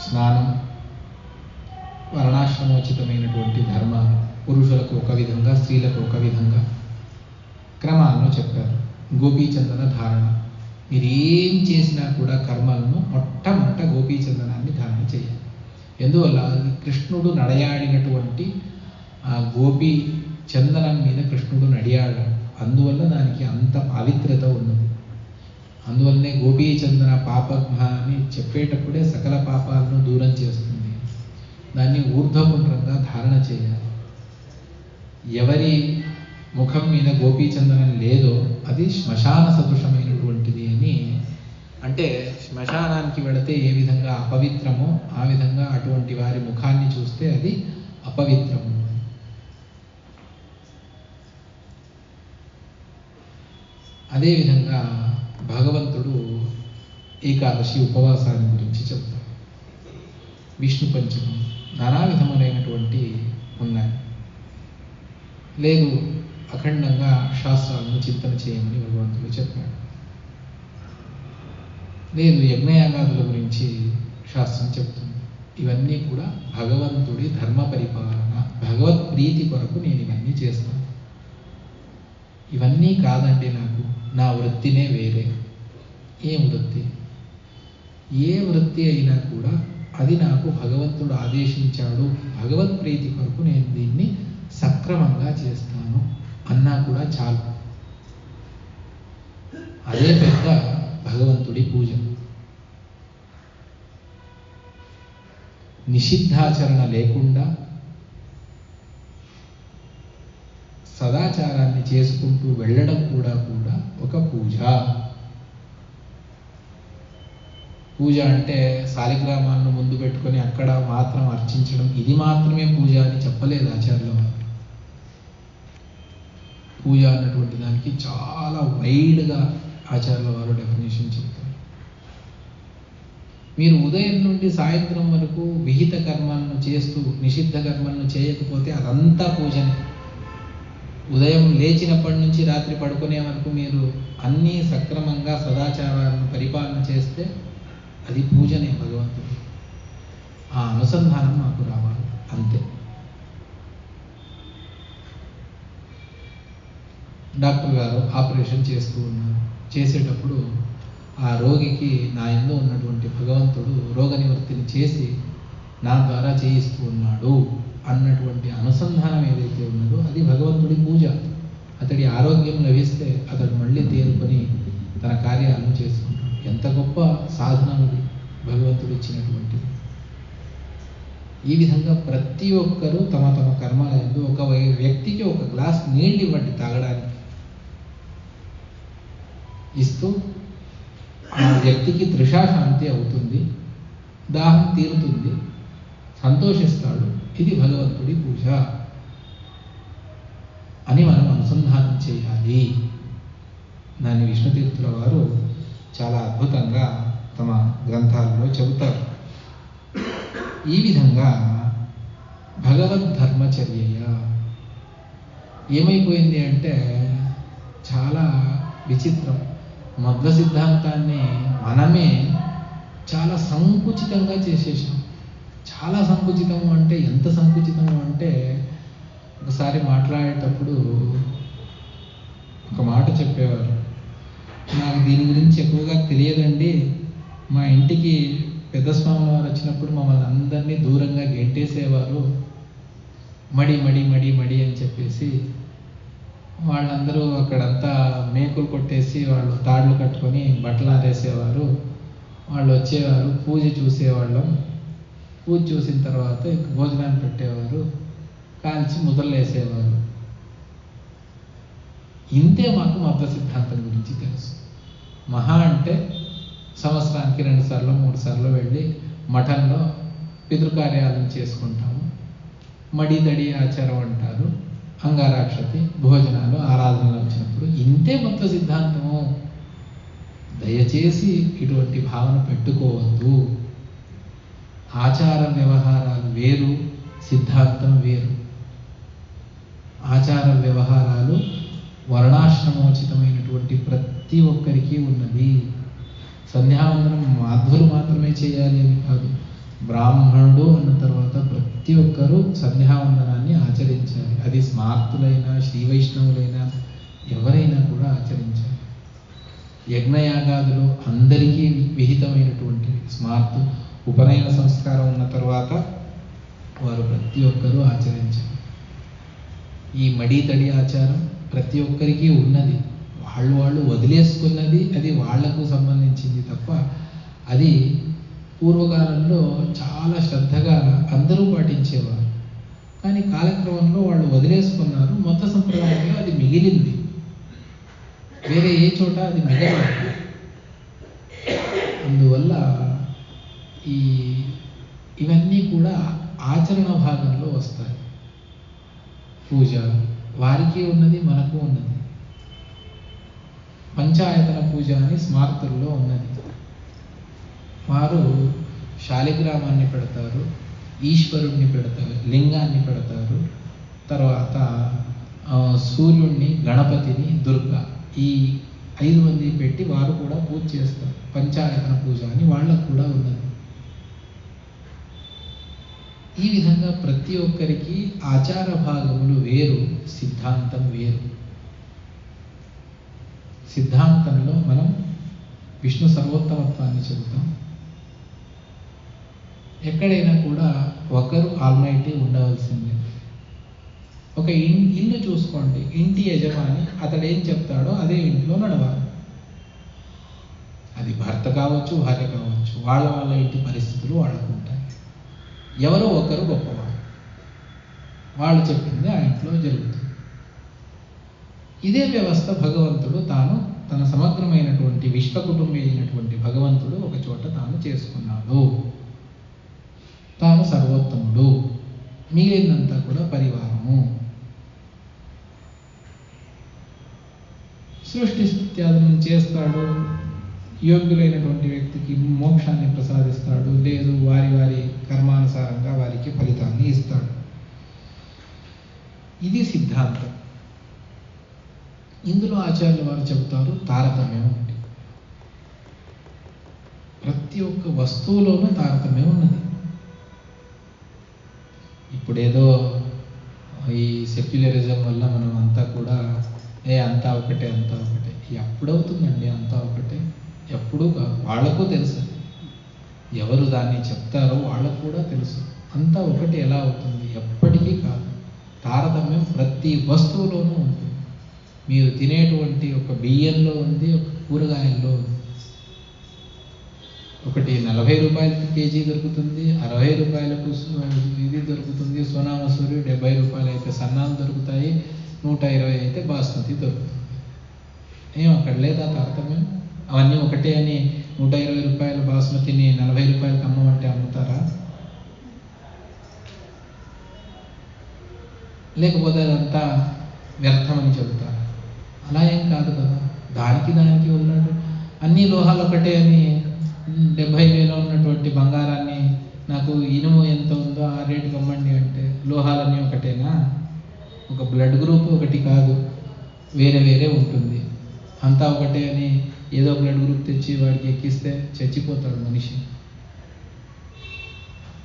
స్నానం, వర్ణాశ్రమోచితమైనటువంటి ధర్మాలు పురుషులకు ఒక విధంగా, స్త్రీలకు ఒక విధంగా క్రమాలను చెప్పారు. గోపీచందన ధారణ, మీరు ఏం చేసినా కూడా కర్మలను మొట్టమొదట గోపీచందనాన్ని ధారణ చేయాలి. ఎందువల్ల కృష్ణుడు నడయాడినటువంటి ఆ గోపీ చందనం మీద కృష్ణుడు నడియాడాడు. అందువల్ల దానికి అంత పవిత్రత ఉన్నది. అందువల్లనే గోపీ చందన పాపఘ్న అని చెప్పేటప్పుడే సకల పాపాలను దూరం చేస్తుంది. దాన్ని ఊర్ధ్వపుండ్రంగా ధారణ చేయాలి. ఎవరి ముఖం మీద గోపీచందనం లేదో అది శ్మశాన సదృశమైనటువంటిది అని, అంటే శ్మశానానికి వెళితే ఏ విధంగా అపవిత్రమో ఆ విధంగా అటువంటి వారి ముఖాన్ని చూస్తే అది అపవిత్రము. అదేవిధంగా భగవంతుడు ఏకాదశి ఉపవాసాన్ని గురించి చెప్తారు. విష్ణు పంచకం నానా విధములైనటువంటి ఉన్నాయి. లేదు అఖండంగా శాస్త్రాలను చింతన చేయమని భగవంతుడు చెప్పాడు. లేదు యజ్ఞయాగాదుల గురించి శాస్త్రం చెప్తుంది. ఇవన్నీ కూడా భగవంతుడి ధర్మ పరిపాలన, భగవత్ ప్రీతి కొరకు నేను ఇవన్నీ చేస్తాను. ఇవన్నీ కాదండి, నాకు నా వృత్తినే వేరే. ఏం వృత్తి? ఏ వృత్తి అయినా కూడా అది నాకు భగవంతుడు ఆదేశించాడు, భగవత్ ప్రీతి కొరకు నేను దీన్ని సక్రమంగా చేస్తాను అన్నా కూడా చాలు. అదే పెద్ద భగవంతుడి పూజ. నిషిద్ధాచరణ లేకుండా సదాచారాన్ని చేసుకుంటూ వెళ్ళడం కూడా ఒక పూజ. పూజ అంటే శాలిగ్రామాలను ముందు పెట్టుకొని అక్కడ మాత్రం అర్చించడం, ఇది మాత్రమే పూజ అని చెప్పలేదు ఆచార్యుల వారు. పూజ అన్నటువంటి దానికి చాలా వైడ్గా ఆచార్యుల వారు డెఫినేషన్ చెప్తారు. మీరు ఉదయం నుండి సాయంత్రం వరకు విహిత కర్మలను చేస్తూ నిషిద్ధ కర్మలను చేయకపోతే అదంతా పూజనే. ఉదయం లేచినప్పటి నుంచి రాత్రి పడుకునే వరకు మీరు అన్నీ సక్రమంగా సదాచారాలను పరిపాలన చేస్తే అది పూజనే భగవంతుడు. ఆ అనుసంధానం మాకు రావాలి, అంతే. డాక్టర్ గారు ఆపరేషన్ చేస్తూ ఉన్నారు. చేసేటప్పుడు ఆ రోగికి నా యందు ఉన్నటువంటి భగవంతుడు రోగ నివృత్తిని చేసి నా ద్వారా చేయిస్తూ ఉన్నాడు అన్నటువంటి అనుసంధానం ఏదైతే ఉన్నదో అది భగవంతుడి పూజ. అతడి ఆరోగ్యం లభిస్తే అతడు మళ్ళీ తేరుకొని తన కార్యాలను చేసుకుంటాడు. ఎంత గొప్ప సాధనం అది భగవంతుడు ఇచ్చినటువంటిది. ఈ విధంగా ప్రతి ఒక్కరూ తమ తమ కర్మల యందు ఒక వ్యక్తికి ఒక గ్లాస్ నీళ్ళు ఇవ్వండి తాగడానికి. ఇస్తూ ఆ వ్యక్తికి తృషాశాంతి అవుతుంది, దాహం తీరుతుంది, సంతోషిస్తాడు. ఇది భగవంతుడి పూజ అని మనం అనుసంధానం చేయాలి. దాన్ని విష్ణుతీర్థుల వారు చాలా అద్భుతంగా తమ గ్రంథాలలో చెబుతారు. ఈ విధంగా భగవద్ ధర్మచర్య ఏమైపోయింది అంటే చాలా విచిత్రం. మధ్వ సిద్ధాంతాన్ని మనమే చాలా సంకుచితంగా చేసేసాం. చాలా సంకుచితము అంటే ఎంత సంకుచితము అంటే ఒకసారి మాట్లాడేటప్పుడు ఒక మాట చెప్పేవారు, నాకు దీని గురించి ఎక్కువగా తెలియదండి, మా ఇంటికి పెద్ద స్వామి వారు వచ్చినప్పుడు మమ్మల్ని అందరినీ దూరంగా గెంటేసేవారు, మడి మడి మడి మడి అని చెప్పేసి వాళ్ళందరూ అక్కడంతా మేకులు కొట్టేసి వాళ్ళు తాళ్ళు కట్టుకొని బట్టలు ఆరేసేవారు. వాళ్ళు వచ్చేవారు, పూజ చూసేవాళ్ళం, పూజ చూసిన తర్వాత భోజనాన్ని పెట్టేవారు, కాల్చి ముద్రలు వేసేవారు. ఇంతే మాకు మధ్వ సిద్ధాంతం గురించి తెలుసు. మహా అంటే సంవత్సరానికి 2 సార్లు 3 సార్లు వెళ్ళి మఠంలో పితృకార్యాలను చేసుకుంటాము. మడి దడి ఆచారం అంటారు, అంగారాక్షతి, భోజనాలు, ఆరాధనలు వచ్చినప్పుడు. ఇంతే మధ్వ సిద్ధాంతము. దయచేసి ఇటువంటి భావన పెట్టుకోవద్దు. ఆచార వ్యవహారాలు వేరు, సిద్ధాంతం వేరు. ఆచార వ్యవహారాలు వర్ణాశ్రమోచితమైనటువంటి ప్రతి ఒక్కరికి ఉన్నది. సంధ్యావందనం మాధ్వులు మాత్రమే చేయాలి అని కాదు, బ్రాహ్మణుడు అన్న తర్వాత ప్రతి ఒక్కరూ సంధ్యావందనాన్ని ఆచరించాలి. అది స్మార్తులైనా శ్రీ వైష్ణవులైనా ఎవరైనా కూడా ఆచరించాలి. యజ్ఞయాగాదులు అందరికీ విహితమైనటువంటివి. స్మార్తు ఉపనయన సంస్కారం ఉన్న తర్వాత వారు ప్రతి ఒక్కరూ ఆచరించాలి. ఈ మడి తడి ఆచారం ప్రతి ఒక్కరికి ఉన్నది. వాళ్ళు వదిలేసుకున్నది, అది వాళ్లకు సంబంధించింది తప్ప అది పూర్వకాలంలో చాలా శ్రద్ధగా అందరూ పాటించేవారు. కానీ కాలక్రమంలో వాళ్ళు వదిలేసుకున్నారు. మొత్త సంప్రదాయంలో అది మిగిలింది, వేరే ఏ చోట అది మిగలదు. అందువల్ల ఇవన్నీ కూడా ఆచరణ భాగంలో వస్తాయి. పూజ వారికి ఉన్నది, మనకు ఉన్నది. పంచాయతన పూజ అని స్మార్తుల్లో ఉన్నది. వారు శాలిగ్రామాన్ని పెడతారు, ఈశ్వరుణ్ణి పెడతారు, లింగాన్ని పెడతారు, తర్వాత సూర్యుణ్ణి, గణపతిని, దుర్గా ఈ 5 మంది పెట్టి వారు కూడా పూజ చేస్తారు. పంచాయతన పూజ అని వాళ్ళకు కూడా ఉన్నది. ఈ విధంగా ప్రతి ఒక్కరికి ఆచార భాగములు వేరు, సిద్ధాంతం వేరు. సిద్ధాంతంలో మనం విష్ణు సర్వోత్తమత్వాన్ని చెబుతాం. ఎక్కడైనా కూడా ఒకరు ఆల్మైటీ ఉండవలసిందే. ఒక ఇల్లు చూసుకోండి, ఇంటి యజమాని అతడు ఏం చెప్తాడో అదే ఇంట్లో నడవాలి. అది భర్త కావచ్చు, భార్య కావచ్చు, వాళ్ళ వాళ్ళ ఇంటి పరిస్థితులు వాళ్ళకు ఉంటాయి. ఎవరో ఒకరు గొప్పవాడు, వాళ్ళు చెప్పింది ఆ ఇంట్లో జరుగుతుంది. ఇదే వ్యవస్థ భగవంతుడు తాను తన సమగ్రమైనటువంటి విశ్వ కుటుంబి అయినటువంటి భగవంతుడు ఒక చోట తాను చేసుకున్నాడు. తాను సర్వోత్తముడు, మిగిలినంతా కూడా పరివారము. సృష్టి స్థిత్యాదనం చేస్తాడు, యోగ్యులైనటువంటి వ్యక్తికి మోక్షాన్ని ప్రసాదిస్తాడు, లేదు వారి వారి కర్మానుసారంగా వారికి ఫలితాన్ని ఇస్తాడు. ఇది సిద్ధాంతం. ఇందులో ఆచార్యుల వారు చెబుతారు తారతమ్యం ఉంది. ప్రతి ఒక్క వస్తువులోనూ తారతమ్యం ఉన్నది. ఇప్పుడేదో ఈ సెక్యులరిజం వల్ల మనం అంతా కూడా అంతా ఒకటే, అంతా ఒకటే. ఎప్పుడవుతుందండి అంతా ఒకటే? ఎప్పుడూ కాదు. వాళ్లకు తెలుసు, ఎవరు దాన్ని చెప్తారో వాళ్ళకు కూడా తెలుసు. అంతా ఒకటి ఎలా అవుతుంది? ఎప్పటికీ కాదు. తారతమ్యం ప్రతి వస్తువులోనూ ఉంటుంది. మీరు తినేటువంటి ఒక బియ్యంలో ఉంది, ఒక కూరగాయల్లో ఉంది. ఒకటి 40 రూపాయలకి కేజీ దొరుకుతుంది, 60 రూపాయలకు ఇది దొరుకుతుంది, సోనా మసూరి 70 రూపాయలు అయితే సన్నాలు దొరుకుతాయి, 120 అయితే బాస్మతి దొరుకుతుంది. అక్కడ లేదా తారతమ్యం? అవన్నీ ఒకటే అని 120 రూపాయల బాస్మతిని 40 రూపాయలకి అమ్మమంటే అమ్ముతారా? లేకపోతే అదంతా వ్యర్థమని చెబుతారా? అలా ఏం కాదు కదా. దానికి ఉన్నాడు. అన్ని లోహాలు ఒకటే అని 70,000 ఉన్నటువంటి బంగారాన్ని నాకు ఇనుము ఎంత ఉందో ఆ రేటుకి అమ్మండి అంటే లోహాలన్నీ ఒకటేనా? ఒక బ్లడ్ గ్రూప్ ఒకటి కాదు, వేరే వేరే ఉంటుంది. అంతా ఒకటే అని ఏదో బ్లడ్ గ్రూప్ తెచ్చి వాడికి ఎక్కిస్తే చచ్చిపోతాడు మనిషి.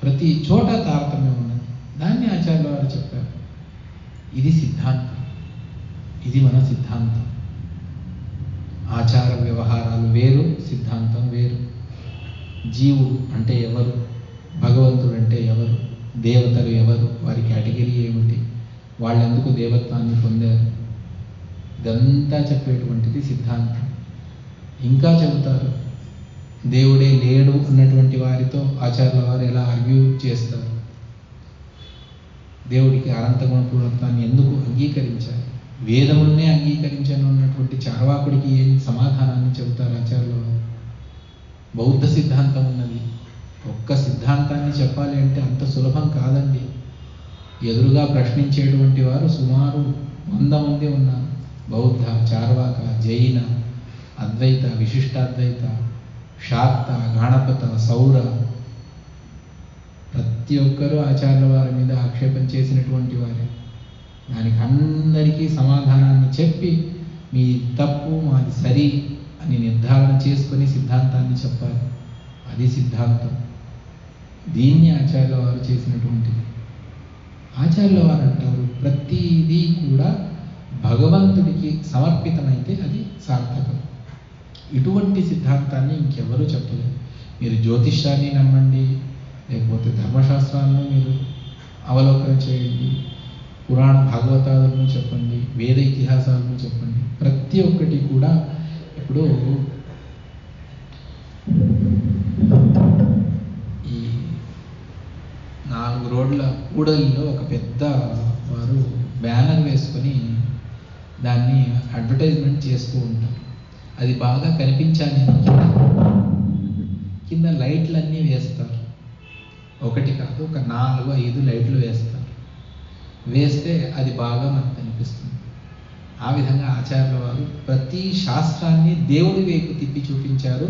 ప్రతి చోట తారతమ్యం ఉన్నది. దాన్ని ఆచార్యుల వారు చెప్పారు. ఇది సిద్ధాంతం, ఇది మన సిద్ధాంతం. ఆచార వ్యవహారాలు వేరు, సిద్ధాంతం వేరు. జీవుడు అంటే ఎవరు, భగవంతుడు అంటే ఎవరు, దేవతలు ఎవరు, వారి కేటగిరీ ఏమిటి, వాళ్ళెందుకు దేవత్వాన్ని పొందారు, ఇదంతా చెప్పేటువంటిది సిద్ధాంతం. ఇంకా చెబుతారు, దేవుడే లేడు అన్నటువంటి వారితో ఆచార్యుల వారు ఎలా ఆర్గ్యూ చేస్తారు, దేవుడికి అనంత గుణపూర్ణత్వాన్ని ఎందుకు అంగీకరించారు, వేదములనే అంగీకరించాను అన్నటువంటి చార్వాకుడికి ఏం సమాధానాన్ని చెబుతారు ఆచార్యుల వారు. బౌద్ధ సిద్ధాంతం ఉన్నది. ఒక్క సిద్ధాంతాన్ని చెప్పాలి అంటే అంత సులభం కాదండి. ఎదురుగా ప్రశ్నించేటువంటి వారు సుమారు 100 మంది ఉన్నారు. బౌద్ధ, చార్వాక, జైన, అద్వైత, విశిష్టాద్వైత, శాక్త, గణపత, సౌర, ప్రతి ఒక్కరూ ఆచార్యుల వారి మీద ఆక్షేపం చేసినటువంటి వారే. దానికి అందరికీ సమాధానాన్ని చెప్పి మీ తప్పు మాది సరి అని నిర్ధారణ చేసుకొని సిద్ధాంతాన్ని చెప్పాలి. అది సిద్ధాంతం. దీన్ని ఆచార్యుల వారు చేసినటువంటిది. ఆచార్యుల వారు అంటారు ప్రతిదీ కూడా భగవంతుడికి సమర్పితమైతే అది సార్థకం. ఇటువంటి సిద్ధాంతాన్ని ఇంకెవరూ చెప్పలేదు. మీరు జ్యోతిష్యాన్ని నమ్మండి, లేకపోతే ధర్మశాస్త్రాలను మీరు అవలోకన చేయండి, పురాణ భాగవతాలను చెప్పండి, వేద ఇతిహాసాలను చెప్పండి. ప్రతి ఒక్కటి కూడా ఇప్పుడు ఈ 4 రోడ్ల కూడలిలో ఒక పెద్ద వారు బ్యానర్ వేసుకొని దాన్ని అడ్వర్టైజ్మెంట్ చేస్తూ ఉంటారు. అది బాగా కనిపించాలి కింద లైట్లన్నీ వేస్తారు. ఒకటి కాదు, ఒక 4-5 లైట్లు వేస్తారు. వేస్తే అది బాగా మనకు కనిపిస్తుంది. ఆ విధంగా ఆచార్యుల వారు ప్రతి శాస్త్రాన్ని దేవుడి వైపు తిప్పి చూపించారు.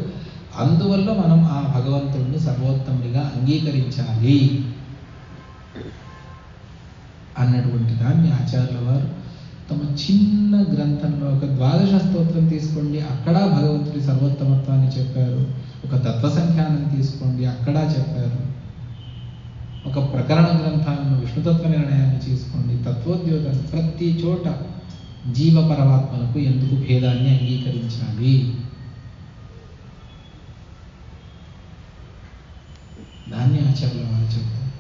అందువల్ల మనం ఆ భగవంతుడిని సర్వోత్తముడిగా అంగీకరించాలి అన్నటువంటి దాన్ని ఆచార్యుల వారు తమ చిన్న గ్రంథంలో ఒక ద్వాదశ స్తోత్రం తీసుకోండి, అక్కడ భగవంతుడి సర్వోత్తమత్వాన్ని చెప్పారు. ఒక తత్వ సంఖ్యానం తీసుకోండి, అక్కడ చెప్పారు. ఒక ప్రకరణ గ్రంథాలను విష్ణుతత్వ నిర్ణయాన్ని తీసుకోండి, తత్వోద్యోగాన్ని, ప్రతి చోట జీవ పరమాత్మలకు ఎందుకు భేదాన్ని అంగీకరించాలి, దాన్ని ఆచార్యుల వారు చెప్తారు.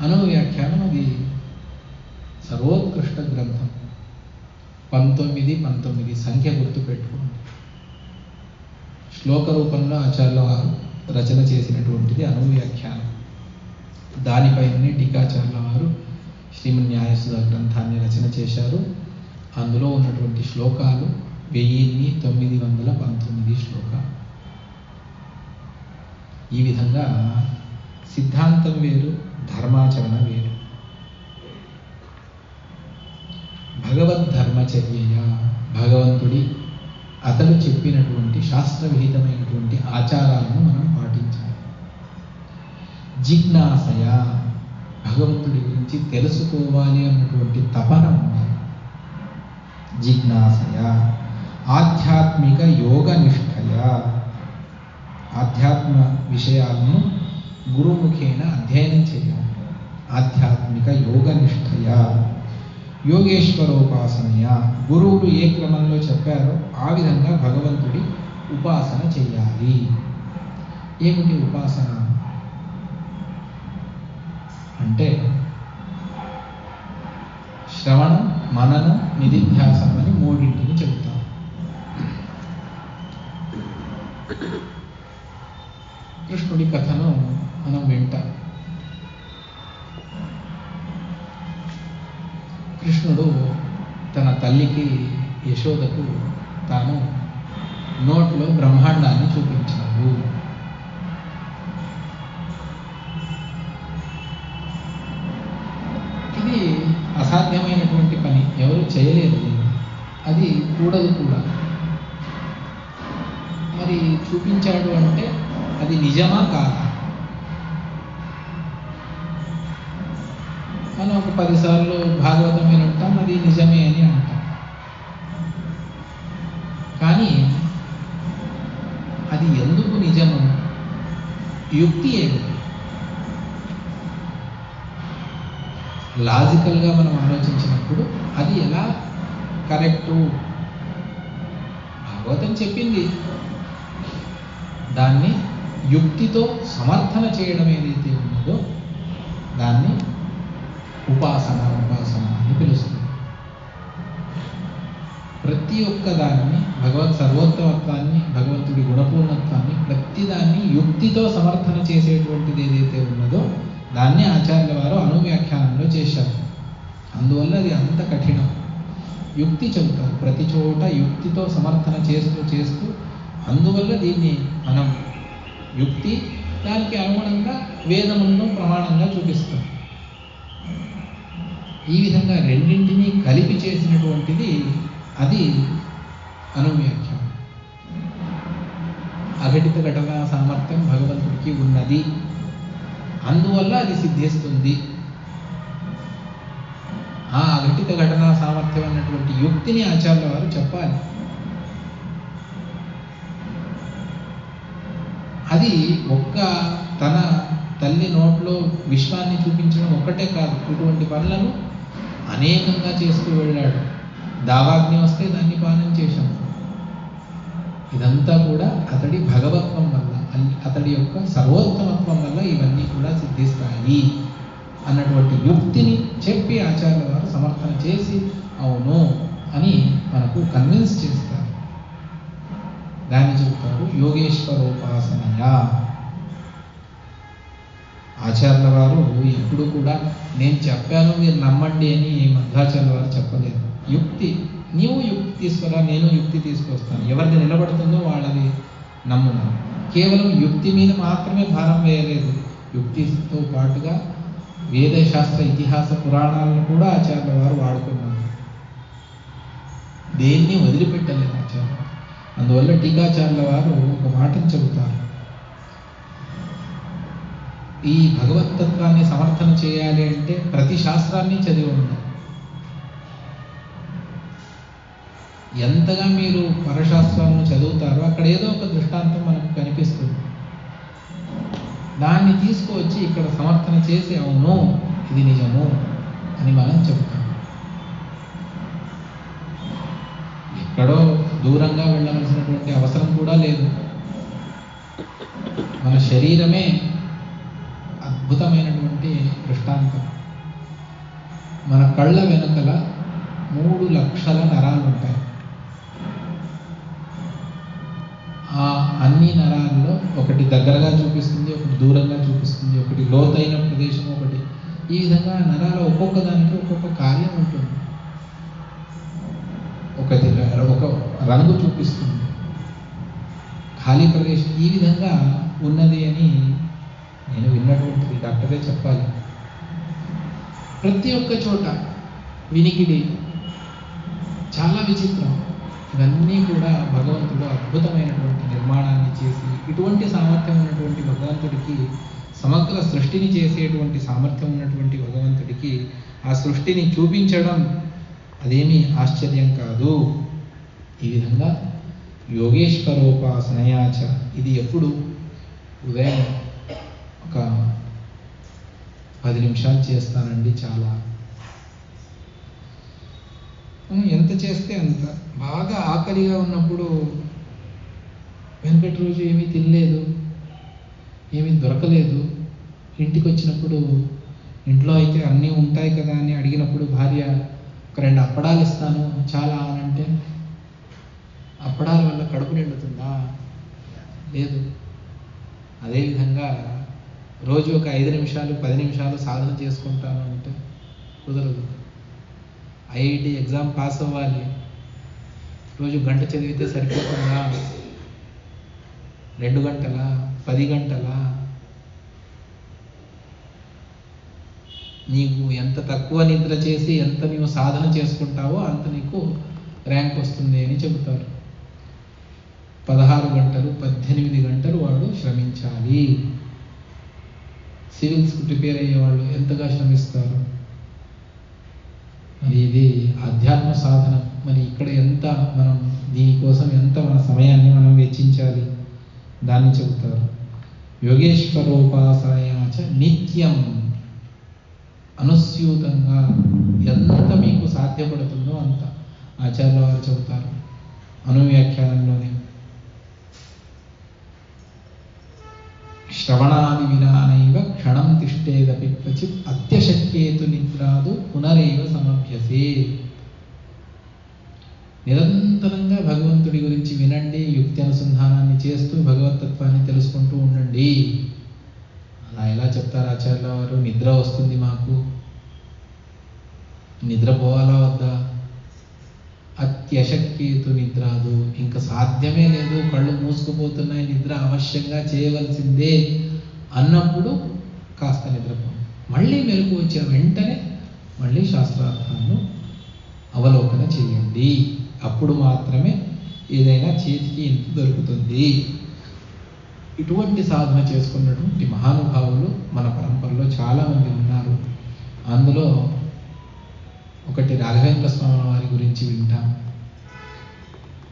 అనువ్యాఖ్యానం అది సర్వోత్కృష్ట గ్రంథం. 19 సంఖ్య గుర్తు పెట్టుకోండి. శ్లోక రూపంలో ఆచార్యుల వారు రచన చేసినటువంటిది అనువ్యాఖ్యానం. దానిపైనే టీకాచార్యుల వారు శ్రీమన్యాయసుధ గ్రంథాన్ని రచన చేశారు. అందులో ఉన్నటువంటి శ్లోకాలు 1919 శ్లోకాలు. ఈ విధంగా సిద్ధాంతం వేరు, ధర్మాచరణ వేరు. భగవద్ధర్మచర్య, భగవంతుడి అతడు చెప్పినటువంటి శాస్త్ర విహితమైనటువంటి ఆచారాలను మనం పాటించాలి. జిజ్ఞాసయ, భగవంతుడి గురించి తెలుసుకోవాలి అన్నటువంటి తపన ఉండాలి. జిజ్ఞాసయ. ఆధ్యాత్మిక యోగ నిష్ఠయ, ఆధ్యాత్మ విషయాలను గురుముఖేన అధ్యయనం చేయాలి. ఆధ్యాత్మిక యోగ నిష్ఠయ. యోగేశ్వరోపాసనయ, గురువులు ఏ క్రమంలో చెప్పారో ఆ విధంగా భగవంతుడి ఉపాసన చేయాలి. ఏమిటి ఉపాసన అంటే శ్రవణం, మననం, నిధిధ్యాసనం అని 3 చెబుతాం. కృష్ణుడి కథను మనం వింటాం. కృష్ణుడు తన తల్లికి యశోదకు తాను నోట్లో బ్రహ్మాండాన్ని చూపించాడు. ఇది అసాధ్యమైనటువంటి పని, ఎవరు చేయలేరు, అది కూడదు కూడా. మరి చూపించాడు అంటే అది నిజమా కాదా? మనం ఒక 10 సార్లు భాగవతం వింటాం, అది నిజమే అని అంటాం. కానీ అది ఎందుకు నిజము? యుక్తి ఏమిటి? లాజికల్గా మనం ఆలోచించినప్పుడు అది ఎలా కరెక్టు? భాగవతం చెప్పింది, దాన్ని యుక్తితో సమర్థన చేయడం ఏదైతే ఉన్నదో దాన్ని ఉపాసన అని పిలుస్తుంది. ప్రతి ఒక్క దానిని, భగవత్ సర్వోత్తమత్వాన్ని, భగవంతుడి గుణపూర్ణత్వాన్ని, ప్రతిదాన్ని యుక్తితో సమర్థన చేసేటువంటిది ఏదైతే ఉన్నదో దాన్ని ఆచార్యుల వారు అనువ్యాఖ్యానంలో చేశారు. అందువల్ల అది అంత కఠినం. యుక్తి చెబుతారు, ప్రతి చోట యుక్తితో సమర్థన చేస్తూ అందువల్ల దీన్ని మనం యుక్తి, దానికి అనుగుణంగా వేదములను ప్రమాణంగా చూపిస్తాం. ఈ విధంగా రెండింటినీ కలిపి చేసినటువంటిది అది అనువ్యాఖ్యానం. అఘటిత ఘటనా సామర్థ్యం భగవంతుడికి ఉన్నది, అందువల్ల అది సిద్ధిస్తుంది. ఆ అఘటిత ఘటనా సామర్థ్యం అన్నటువంటి యుక్తిని ఆచార్యుల వారు చెప్పాలి. అది ఒక్క తన తల్లి నోట్లో విశ్వాన్ని చూపించడం ఒక్కటే కాదు, ఇటువంటి పనులను అనేకంగా చేస్తూ వెళ్ళాడు. దావాగ్ని వస్తే దాన్ని పానం చేశాం. ఇదంతా కూడా అతడి భగవత్వం వల్ల, అతడి యొక్క సర్వోత్తమత్వం వల్ల ఇవన్నీ కూడా సిద్ధిస్తాయి అన్నటువంటి యుక్తిని చెప్పి ఆచార్యుల వారు సమర్థన చేసి అవును అని మనకు కన్విన్స్ చేస్తారు. దాన్ని చెబుతారు యోగేశ్వరోపాసనయ. ఆచార్యుల వారు ఎప్పుడు కూడా నేను చెప్పాను మీరు నమ్మండి అని మధ్వాచార్యుల వారు చెప్పలేదు. యుక్తి, నీవు యుక్తి తీసుకురా, నేను యుక్తి తీసుకొస్తాను, ఎవరిది నిలబడుతుందో వాళ్ళని నమ్మును. కేవలం యుక్తి మీద మాత్రమే భారం వేయలేదు, యుక్తితో పాటుగా వేదశాస్త్ర ఇతిహాస పురాణాలను కూడా ఆచార్యుల వారు వాడుకున్నారు. దేన్ని వదిలిపెట్టలేదు ఆచార్యులు. అందువల్ల టీకాచార్యుల వారు ఒక మాటను చెబుతారు. ఈ భగవతత్వాన్ని సమర్థన చేయాలి అంటే ప్రతి శాస్త్రాన్ని చదివి ఉండాలి. ఎంతగా మీరు పరశాస్త్రాలను చదువుతారో అక్కడ ఏదో ఒక దృష్టాంతం మనకు కనిపిస్తుంది. దాన్ని తీసుకువచ్చి ఇక్కడ సమర్థన చేసి అవును ఇది నిజము అని మనం చెబుతాం. ఎక్కడో దూరంగా వెళ్ళవలసినటువంటి అవసరం కూడా లేదు. మన శరీరమే అద్భుతమైనటువంటి దృష్టాంతం. మన కళ్ళ వెనుకల 3 లక్షల నరాలు ఉంటాయి. ఆ అన్ని నరాల్లో ఒకటి దగ్గరగా చూపిస్తుంది, ఒకటి దూరంగా చూపిస్తుంది, ఒకటి లోతైన ప్రదేశం, ఒకటి ఈ విధంగా నరాల ఒక్కొక్క దానికి ఒక్కొక్క కార్యం ఉంటుంది. ఒకటి ఒక రంగు చూపిస్తుంది, ఖాళీ ప్రదేశం ఈ విధంగా ఉన్నది అని నేను విన్నటువంటిది, డాక్టరే చెప్పాలి. ప్రతి ఒక్క చోట వినికిడి చాలా విచిత్రం. ఇవన్నీ కూడా భగవంతుడు అద్భుతమైనటువంటి నిర్మాణాన్ని చేసి, ఇటువంటి సామర్థ్యం ఉన్నటువంటి భగవంతుడికి, సమగ్ర సృష్టిని చేసేటువంటి సామర్థ్యం ఉన్నటువంటి భగవంతుడికి ఆ సృష్టిని చూపించడం అదేమీ ఆశ్చర్యం కాదు. ఈ విధంగా యోగేశ్వరోపాసనయాచ, ఇది ఎప్పుడు ఉదయం ఒక 10 నిమిషాలు చేస్తానండి. చాలా ఎంత చేస్తే అంత. బాగా ఆకలిగా ఉన్నప్పుడు, వెనకటి రోజు ఏమీ తినలేదు, ఏమీ దొరకలేదు, ఇంటికి వచ్చినప్పుడు ఇంట్లో అయితే అన్నీ ఉంటాయి కదా అని అడిగినప్పుడు భార్య ఒక 2 అప్పడాలు ఇస్తాను చాలా అని అంటే, అప్పడాల వల్ల కడుపు నిండుతుందా? లేదు. అదేవిధంగా రోజు ఒక 5 నిమిషాలు 10 నిమిషాలు సాధన చేసుకుంటాను అంటే కుదరదు. ఐఐటి ఎగ్జామ్ పాస్ అవ్వాలి, రోజు గంట చదివితే సరిపోతుందా? 2 గంటలా? 10 గంటలా? నీకు ఎంత తక్కువ నిద్ర చేసి ఎంత నీవు సాధన చేసుకుంటావో అంత నీకు ర్యాంక్ వస్తుంది అని చెబుతారు. 16 గంటలు 18 గంటలు వాడు శ్రమించాలి. సివిల్స్కి ప్రిపేర్ అయ్యేవాళ్ళు ఎంతగా శ్రమిస్తారు. మరి ఇది ఆధ్యాత్మ సాధన. మరి ఇక్కడ ఎంత మనం దీనికోసం ఎంత మన సమయాన్ని మనం వెచ్చించాలి దాన్ని చెబుతారు. యోగేశ్వరోపాసనయాచ నిత్యం, అనుస్యూతంగా ఎంత మీకు సాధ్యపడుతుందో అంత ఆచార్యుల వారు చెబుతారు అనువ్యాఖ్యానంలోనే. శ్రవణాది వినానైవ క్షణం తిష్టేదపి క్వచిత్ అత్యశక్యేతు నిద్రాదు పునరేవ సమభ్యసే. నిరంతరంగా భగవంతుడి గురించి వినండి, యుక్తి అనుసంధానాన్ని చేస్తూ భగవతత్వాన్ని తెలుసుకుంటూ ఉండండి. అలా ఎలా చెప్తారు ఆచార్యుల వారు? నిద్ర వస్తుంది మాకు, నిద్రపోవాలా వద్దా? అత్యశక్యేతు నిద్రాదు, ఇంకా సాధ్యమే లేదు, కళ్ళు మూసుకుపోతున్నాయి, నిద్ర అవశ్యంగా చేయవలసిందే అన్నప్పుడు కాస్త నిద్రపోండి. మళ్ళీ మెలకు వచ్చే వెంటనే మళ్ళీ శాస్త్రార్థాలను అవలోకన చేయండి. అప్పుడు మాత్రమే ఏదైనా చేతికి ఇంత దొరుకుతుంది. ఇటువంటి సాధన చేసుకున్నటువంటి మహానుభావులు మన పరంపరలో చాలామంది ఉన్నారు. అందులో ఒకటి రాఘవేంద్ర స్వామి వారి గురించి వింటాం,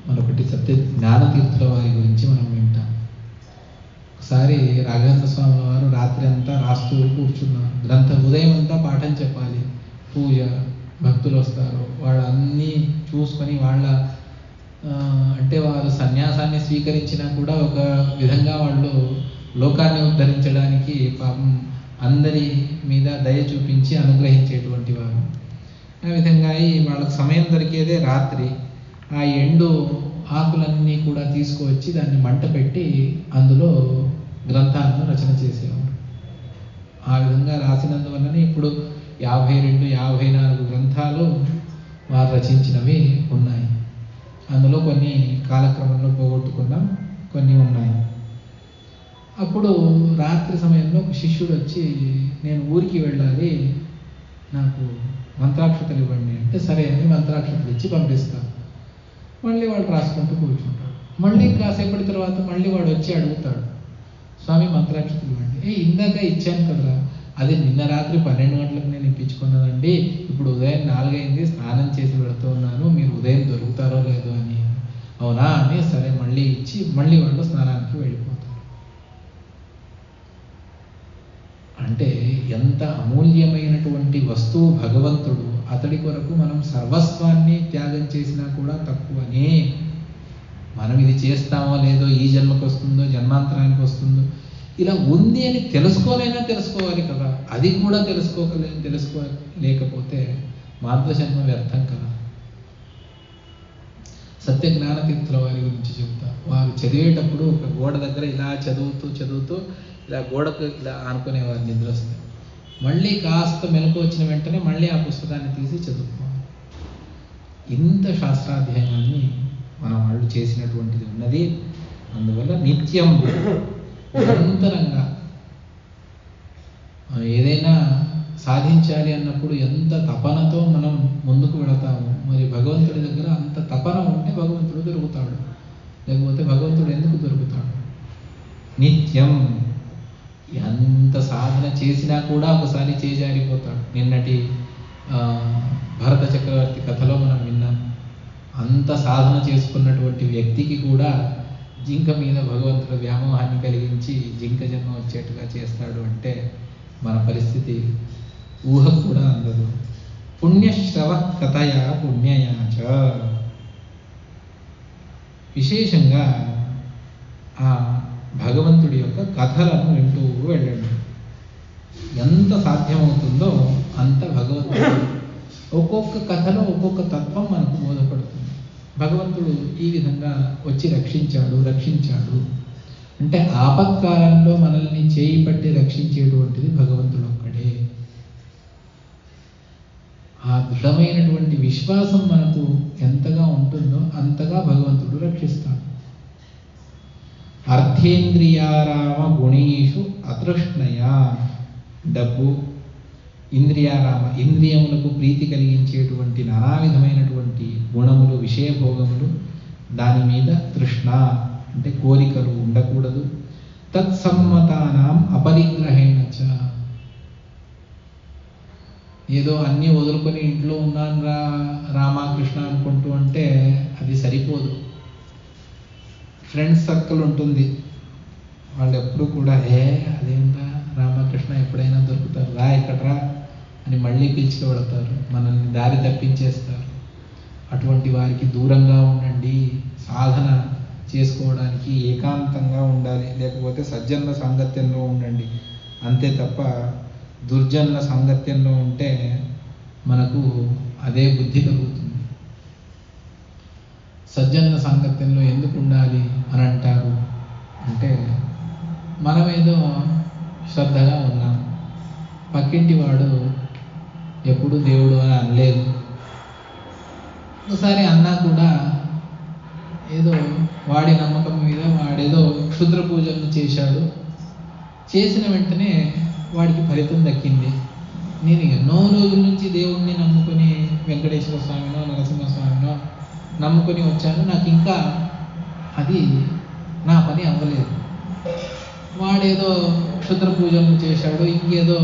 మరొకటి సత్య జ్ఞానతీర్థుల వారి గురించి మనం వింటాం. ఒకసారి రాఘవేంద్ర స్వామి వారు రాత్రి అంతా రాస్తూ కూర్చున్నారు. ఉదయం అంతా పాఠం చెప్పాలి, పూజ, భక్తులు వస్తారు, వాళ్ళన్నీ చూసుకొని వాళ్ళ అంటే వారు సన్యాసాన్ని స్వీకరించినా కూడా ఒక విధంగా వాళ్ళు లోకాన్ని ఉద్ధరించడానికి పాపం అందరి మీద దయ చూపించి అనుగ్రహించేటువంటి వారు. ఆ విధంగా వాళ్ళకి సమయం దొరికేదే రాత్రి. ఆ ఎండు ఆకులన్నీ కూడా తీసుకువచ్చి దాన్ని మంట పెట్టి అందులో గ్రంథాలను రచన చేసేవారు. ఆ విధంగా రాసినందువల్లనే ఇప్పుడు 52, 54 గ్రంథాలు వారు రచించినవి ఉన్నాయి. అందులో కొన్ని కాలక్రమంలో పోగొట్టుకున్నాం, కొన్ని ఉన్నాయి. అప్పుడు రాత్రి సమయంలో ఒక శిష్యుడు వచ్చి, నేను ఊరికి వెళ్ళాలి, నాకు మంత్రాక్షతలు ఇవ్వండి అంటే, సరే అని మంత్రాక్షతలు ఇచ్చి పంపిస్తాను. మళ్ళీ వాళ్ళు రాసుకుంటూ కూర్చుంటారు. మళ్ళీ కాసేపటి తర్వాత మళ్ళీ వాడు వచ్చి అడుగుతాడు, స్వామి మంత్రాక్షతలు ఇవ్వండి. ఇందాక ఇచ్చాను కదరా, అది నిన్న రాత్రి 12 గంటలకు నేను ఇప్పించుకున్నదండి, ఇప్పుడు ఉదయం 4 అయింది, స్నానం చేసి వెళుతూ ఉన్నాను, మీరు ఉదయం దొరుకుతారో లేదో అని. అవునా అని సరే మళ్ళీ ఇచ్చి మళ్ళీ వాళ్ళు స్నానానికి వెళ్ళిపోతారు. అంటే ఎంత అమూల్యమైనటువంటి వస్తువు భగవంతుడు, అతడి కొరకు మనం సర్వస్వాన్ని త్యాగం చేసినా కూడా తక్కువనే. మనం ఇది చేస్తామో లేదో, ఈ జన్మకు వస్తుందో జన్మాంతరానికి వస్తుందో, ఇలా ఉంది అని తెలుసుకోవాలి కదా. అది కూడా తెలుసుకోలేకపోతే మాధవ జన్మ వ్యర్థం కదా. సత్య జ్ఞానతీర్థుల వారి గురించి చెప్తా. వారు చదివేటప్పుడు ఒక గోడ దగ్గర ఇలా చదువుతూ ఇలా గోడకు ఇలా ఆనుకునేవారు నిద్ర వస్తే. మళ్ళీ కాస్త మెలకు వచ్చిన వెంటనే మళ్ళీ ఆ పుస్తకాన్ని తీసి చదువుకోవాలి. ఇంత శాస్త్రాధ్యయనాన్ని మన వాళ్ళు చేసినటువంటిది ఉన్నది. అందువల్ల నిత్యం నిరంతరంగా ఏదైనా సాధించాలి అన్నప్పుడు ఎంత తపనతో మనం ముందుకు వెళతాము. మరి భగవంతుడి దగ్గర అంత తపన ఉంటే భగవంతుడు దొరుకుతాడు, లేకపోతే భగవంతుడు ఎందుకు దొరుకుతాడు? నిత్యం ఎంత సాధన చేసినా కూడా ఒకసారి చేజారిపోతాడు. నిన్నటి భరత చక్రవర్తి కథలో మనం విన్నాం. అంత సాధన చేసుకున్నటువంటి వ్యక్తికి కూడా జింక మీద భగవంతుడు వ్యామోహాన్ని కలిగించి జింక జన్మ వచ్చేట్టుగా చేస్తాడు అంటే మన పరిస్థితి ఊహ కూడా అందదు. పుణ్యశ్రవ కథయా పుణ్యయాచ. విశేషంగా ఆ భగవంతుడి యొక్క కథలను వింటూ వెళ్ళండి. ఎంత సాధ్యమవుతుందో అంత భగవంతుడు ఒక్కొక్క కథలో ఒక్కొక్క తత్వం మనకు బోధపడుతుంది. భగవంతుడు ఈ విధంగా వచ్చి రక్షించాడు అంటే ఆపత్కాలంలో మనల్ని చేయి పట్టి రక్షించేటువంటిది భగవంతుడు ఒక్కడే. ఆ దృఢమైనటువంటి విశ్వాసం మనకు ఎంతగా ఉంటుందో అంతగా భగవంతుడు రక్షిస్తాడు. అర్థేంద్రియారామ గుణేషు అతృష్ణయా. డబ్బు, ఇంద్రియారామ, ఇంద్రియములకు ప్రీతి కలిగించేటువంటి నానా విధమైనటువంటి గుణములు, విషయభోగములు, దాని మీద తృష్ణ అంటే కోరికలు ఉండకూడదు. తత్సమ్మతానాం అపరిగ్రహేణచ. ఏదో అన్నీ వదులుకొని ఇంట్లో ఉన్నాను రామకృష్ణ అనుకుంటూ అంటే అది సరిపోదు. ఫ్రెండ్స్ సర్కిల్ ఉంటుంది, వాళ్ళు ఎప్పుడు కూడా అదేంటా రామకృష్ణ ఎప్పుడైనా దొరుకుతారు, రా ఇక్కడ రా అని మళ్ళీ పిలిచి వెళతారు, మనల్ని దారి తప్పించేస్తారు. అటువంటి వారికి దూరంగా ఉండండి. సాధన చేసుకోవడానికి ఏకాంతంగా ఉండాలి, లేకపోతే సజ్జనుల సాంగత్యంలో ఉండండి. అంతే తప్ప దుర్జనుల సాంగత్యంలో ఉంటే మనకు అదే బుద్ధి కలుగుతుంది. సజ్జనుల సాంగత్యంలో ఎందుకు ఉండాలి అని అంటారు అంటే, మనమేదో శ్రద్ధగా ఉన్నాం, పక్కింటి వాడు ఎప్పుడు దేవుడు అని అనలేదు, ఒకసారి అన్నా కూడా ఏదో వాడి నమ్మకం మీద వాడేదో క్షుద్ర పూజలను చేశాడు, చేసిన వెంటనే వాడికి ఫలితం దక్కింది. నేను ఎన్నో రోజుల నుంచి దేవుణ్ణి నమ్ముకొని వెంకటేశ్వర స్వామినో నరసింహస్వామినో నమ్ముకొని వచ్చాను, నాకు ఇంకా అది నా పని అవ్వలేదు. వాడేదో క్షుద్ర పూజలను చేశాడు, ఇంకేదో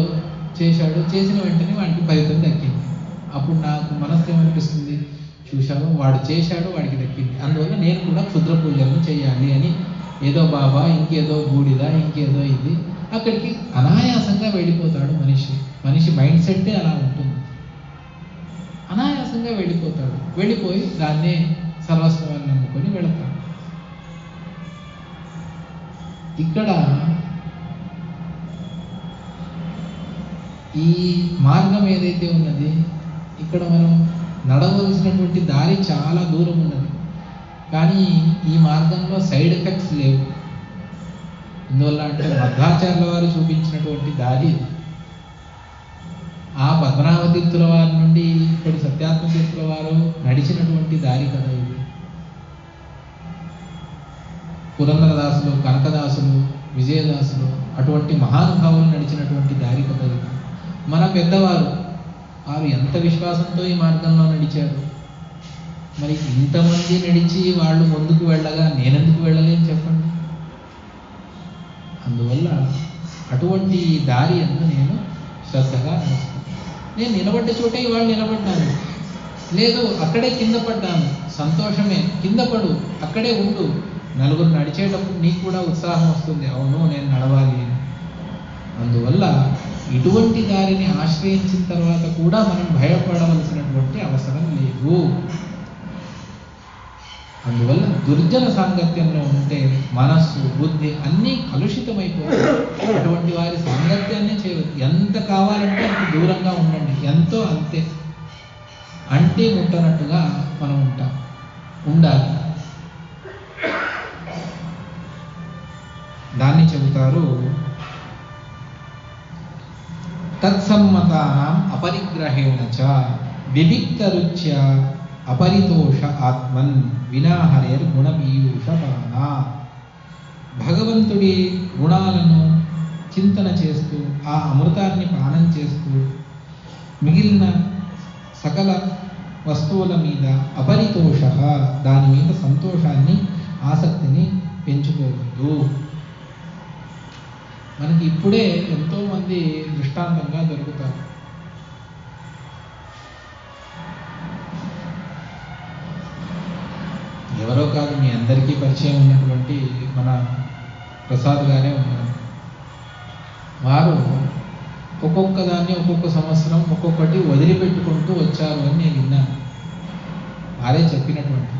చేశాడు, చేసిన వెంటనే వాడికి ఫలితం దక్కింది. అప్పుడు నాకు మనసు ఏమనిపిస్తుంది, చూశాను వాడు చేశాడు, వాడికి దక్కింది, అందువల్ల నేను కూడా క్షుద్ర పూజలను చేయాలి అని ఏదో బాబా, ఇంకేదో బూడిద, ఇంకేదో ఇది, అక్కడికి అనాయాసంగా వెళ్ళిపోతాడు మనిషి. మనిషి మైండ్ సెట్టే అలా ఉంటుంది. అనాయాసంగా వెళ్ళిపోతాడు, వెళ్ళిపోయి దాన్నే సర్వస్వాన్ని నమ్ముకొని వెళతాడు. ఇక్కడ ఈ మార్గం ఏదైతే ఉన్నది, ఇక్కడ మనం నడవలసినటువంటి దారి చాలా దూరం ఉన్నది, కానీ ఈ మార్గంలో సైడ్ ఎఫెక్ట్స్ లేవు. ఎందువల్ల అంటే మధ్వాచార్యుల వారు చూపించినటువంటి దారి, ఆ పద్మనాభతీర్థుల వారి నుండి ఇక్కడి సత్యాత్మతీర్థుల వారు నడిచినటువంటి దారి కదా ఇది. పురంధరదాసులు, కనకదాసులు, విజయదాసులు అటువంటి మహానుభావులు నడిచినటువంటి దారి కదా ఇది. మన పెద్దవారు వారు ఎంత విశ్వాసంతో ఈ మార్గంలో నడిచారు. మరి ఇంతమంది నడిచి వాళ్ళు ముందుకు వెళ్ళగా నేనెందుకు వెళ్ళలేను చెప్పండి. అందువల్ల అటువంటి దారి అందు నేను శ్రద్ధగా నడుస్తాను. నేను నిలబడ్డ చోటే ఇవాళ నిలబడ్డాను, లేదు అక్కడే కింద పడ్డాను, సంతోషమే, కింద పడు, అక్కడే ఉండు. నలుగురు నడిచేటప్పుడు నీకు కూడా ఉత్సాహం వస్తుంది, అవును నేను నడవాలి. అందువల్ల ఇటువంటి దారిని ఆశ్రయించిన తర్వాత కూడా మనం భయపడవలసినటువంటి అవసరం లేదు. అందువల్ల దుర్జన సాంగత్యంలో ఉంటే మనస్సు, బుద్ధి అన్నీ కలుషితమైపోతాయి. అటువంటి వారి సాంగత్యాన్ని చేయవద్దు. ఎంత కావాలంటే అంత దూరంగా ఉండండి, ఎంతో అంతే. అంటే ముట్టనట్టుగా మనం ఉండాలి. దాన్ని చెబుతారు తత్సమ్మతానాం అపరిగ్రహేణ చ వివిక్తరుచ్య అపరితోష ఆత్మన్ వినాహరేర్ గుణపీయూషపాన. భగవంతుడి గుణాలను చింతన చేస్తూ ఆ అమృతాన్ని పానం చేస్తూ మిగిలిన సకల వస్తువుల మీద అపరితోష, దాని మీద సంతోషాన్ని, ఆసక్తిని పెంచుకోవద్దు. మనకి ఇప్పుడే ఎంతోమంది దృష్టాంతంగా దొరుకుతారు. ఎవరో కాదు, మీ అందరికీ పరిచయం ఉన్నటువంటి మన ప్రసాద్ గారే ఉన్నారు. వారు ఒక్కొక్క దాన్ని ఒక్కొక్క సంవత్సరం ఒక్కొక్కటి వదిలిపెట్టుకుంటూ వచ్చారు అని నేను విన్నాను. వారే చెప్పినటువంటి